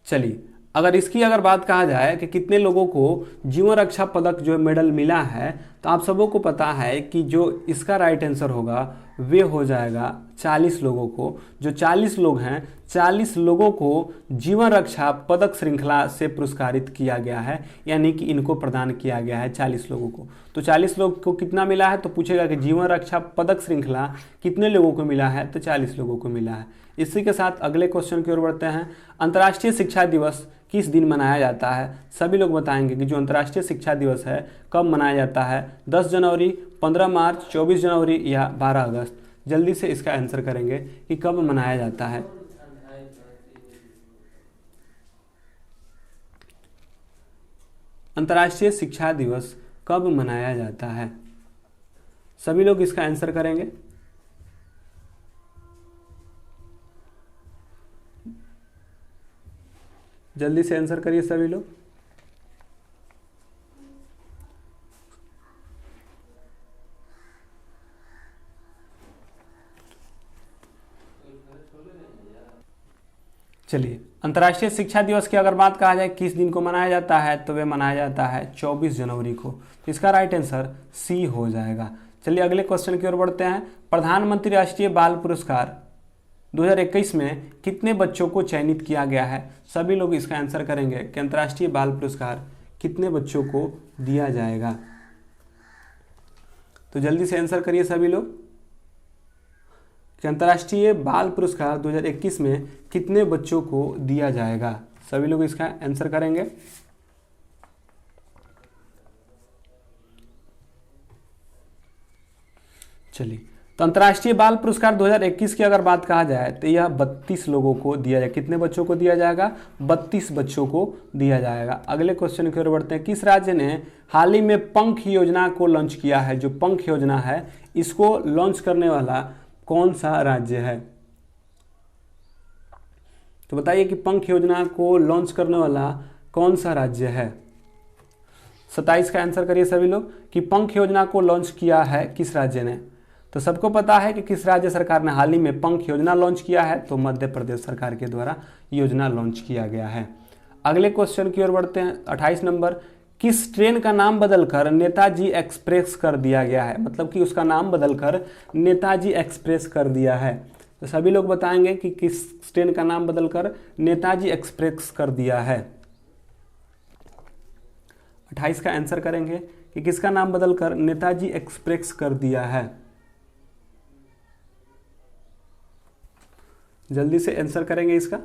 चलिए, अगर इसकी बात कहा जाए कि कितने लोगों को जीवन रक्षा पदक जो मेडल मिला है, तो आप सबों को पता है कि जो इसका राइट आंसर होगा वे हो जाएगा 40 लोगों को। जो 40 लोग हैं, 40 लोगों को जीवन रक्षा पदक श्रृंखला से पुरस्कारित किया गया है, यानी कि इनको प्रदान किया गया है 40 लोगों को। तो 40 लोग को कितना मिला है, तो पूछेगा कि जीवन रक्षा पदक श्रृंखला कितने लोगों को मिला है, तो 40 लोगों को मिला है। इसी के साथ अगले क्वेश्चन की ओर बढ़ते हैं। अंतर्राष्ट्रीय शिक्षा दिवस किस दिन मनाया जाता है? सभी लोग बताएंगे कि जो अंतर्राष्ट्रीय शिक्षा दिवस है कब मनाया जाता है? 10 जनवरी, 15 मार्च, 24 जनवरी या 12 अगस्त? जल्दी से इसका आंसर करेंगे कि कब मनाया जाता है। अंतर्राष्ट्रीय शिक्षा दिवस कब मनाया जाता है? सभी लोग इसका आंसर करेंगे। जल्दी से आंसर करिए सभी लोग। चलिए, अंतर्राष्ट्रीय शिक्षा दिवस की अगर बात कहा जाए किस दिन को मनाया जाता है, तो वह मनाया जाता है 24 जनवरी को। तो इसका राइट आंसर सी हो जाएगा। चलिए अगले क्वेश्चन की ओर बढ़ते हैं। प्रधानमंत्री राष्ट्रीय बाल पुरस्कार 2021 में कितने बच्चों को चयनित किया गया है? सभी लोग इसका आंसर करेंगे कि अंतर्राष्ट्रीय बाल पुरस्कार कितने बच्चों को दिया जाएगा। तो जल्दी से आंसर करिए सभी लोग कि अंतर्राष्ट्रीय बाल पुरस्कार 2021 में कितने बच्चों को दिया जाएगा। सभी लोग इसका आंसर करेंगे। चलिए, तो अंतर्राष्ट्रीय बाल पुरस्कार 2021 की अगर बात कहा जाए तो यह 32 लोगों को दिया जाएगा। कितने बच्चों को दिया जाएगा? 32 बच्चों को दिया जाएगा। अगले क्वेश्चन की ओर बढ़ते हैं। किस राज्य ने हाल ही में पंख योजना को लॉन्च किया है? जो पंख योजना है इसको लॉन्च करने वाला कौन सा राज्य है? तो बताइए कि पंख योजना को लॉन्च करने वाला कौन सा राज्य है? 27 का आंसर करिए सभी लोग कि पंख योजना को लॉन्च किया है किस राज्य ने। तो सबको पता है कि किस राज्य सरकार ने हाल ही में पंख योजना लॉन्च किया है, तो मध्य प्रदेश सरकार के द्वारा योजना लॉन्च किया गया है। अगले क्वेश्चन की ओर बढ़ते हैं। 28 नंबर, किस ट्रेन का नाम बदलकर नेताजी एक्सप्रेस कर दिया गया है? मतलब कि उसका नाम बदलकर नेताजी एक्सप्रेस कर दिया है। तो सभी लोग बताएंगे कि किस ट्रेन का नाम बदलकर नेताजी एक्सप्रेस कर दिया है। 28 का आंसर करेंगे कि किसका नाम बदलकर नेताजी एक्सप्रेस कर दिया है। जल्दी से आंसर करेंगे इसका।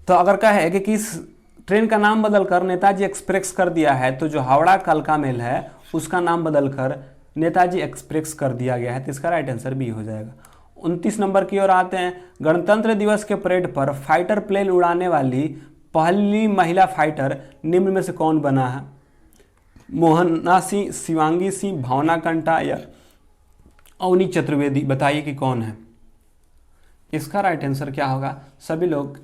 तो अगर कहे कि किस ट्रेन का नाम बदलकर नेताजी एक्सप्रेस कर दिया है, तो जो हावड़ा कालका मेल है उसका नाम बदलकर नेताजी एक्सप्रेस कर दिया गया है। तो इसका राइट आंसर बी हो जाएगा। 29 नंबर की ओर आते हैं। गणतंत्र दिवस के परेड पर फाइटर प्लेन उड़ाने वाली पहली महिला फाइटर निम्न में से कौन बना है? मोहना सिंह, शिवांगी सिंह, भावना कंटा या अवनी चतुर्वेदी। बताइए कि कौन है? इसका राइट आंसर क्या होगा? सभी लोग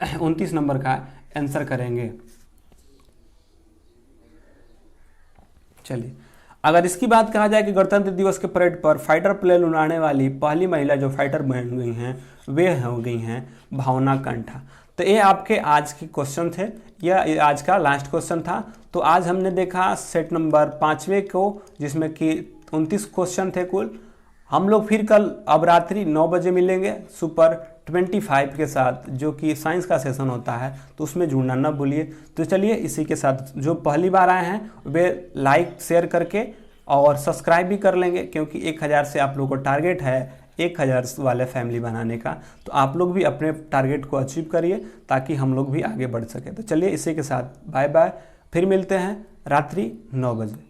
29 नंबर का आंसर करेंगे। चलिए, अगर इसकी बात कहा जाए कि गणतंत्र दिवस के परेड पर फाइटर प्लेन उड़ाने वाली पहली महिला जो फाइटर बन गई हैं वे हो गई हैं भावना कंठा। तो ये आपके आज के क्वेश्चन थे, यह आज का लास्ट क्वेश्चन था। तो आज हमने देखा सेट नंबर 5वें को, जिसमें कि 29 क्वेश्चन थे कुल। हम लोग फिर कल अब रात्रि 9 बजे मिलेंगे सुपर 25 के साथ, जो कि साइंस का सेशन होता है, तो उसमें जुड़ना ना भूलिए। तो चलिए, इसी के साथ जो पहली बार आए हैं वे लाइक शेयर करके और सब्सक्राइब भी कर लेंगे, क्योंकि 1000 से आप लोगों को टारगेट है 1000 वाले फैमिली बनाने का। तो आप लोग भी अपने टारगेट को अचीव करिए ताकि हम लोग भी आगे बढ़ सके। तो चलिए, इसी के साथ बाय बाय। फिर मिलते हैं रात्रि 9 बजे।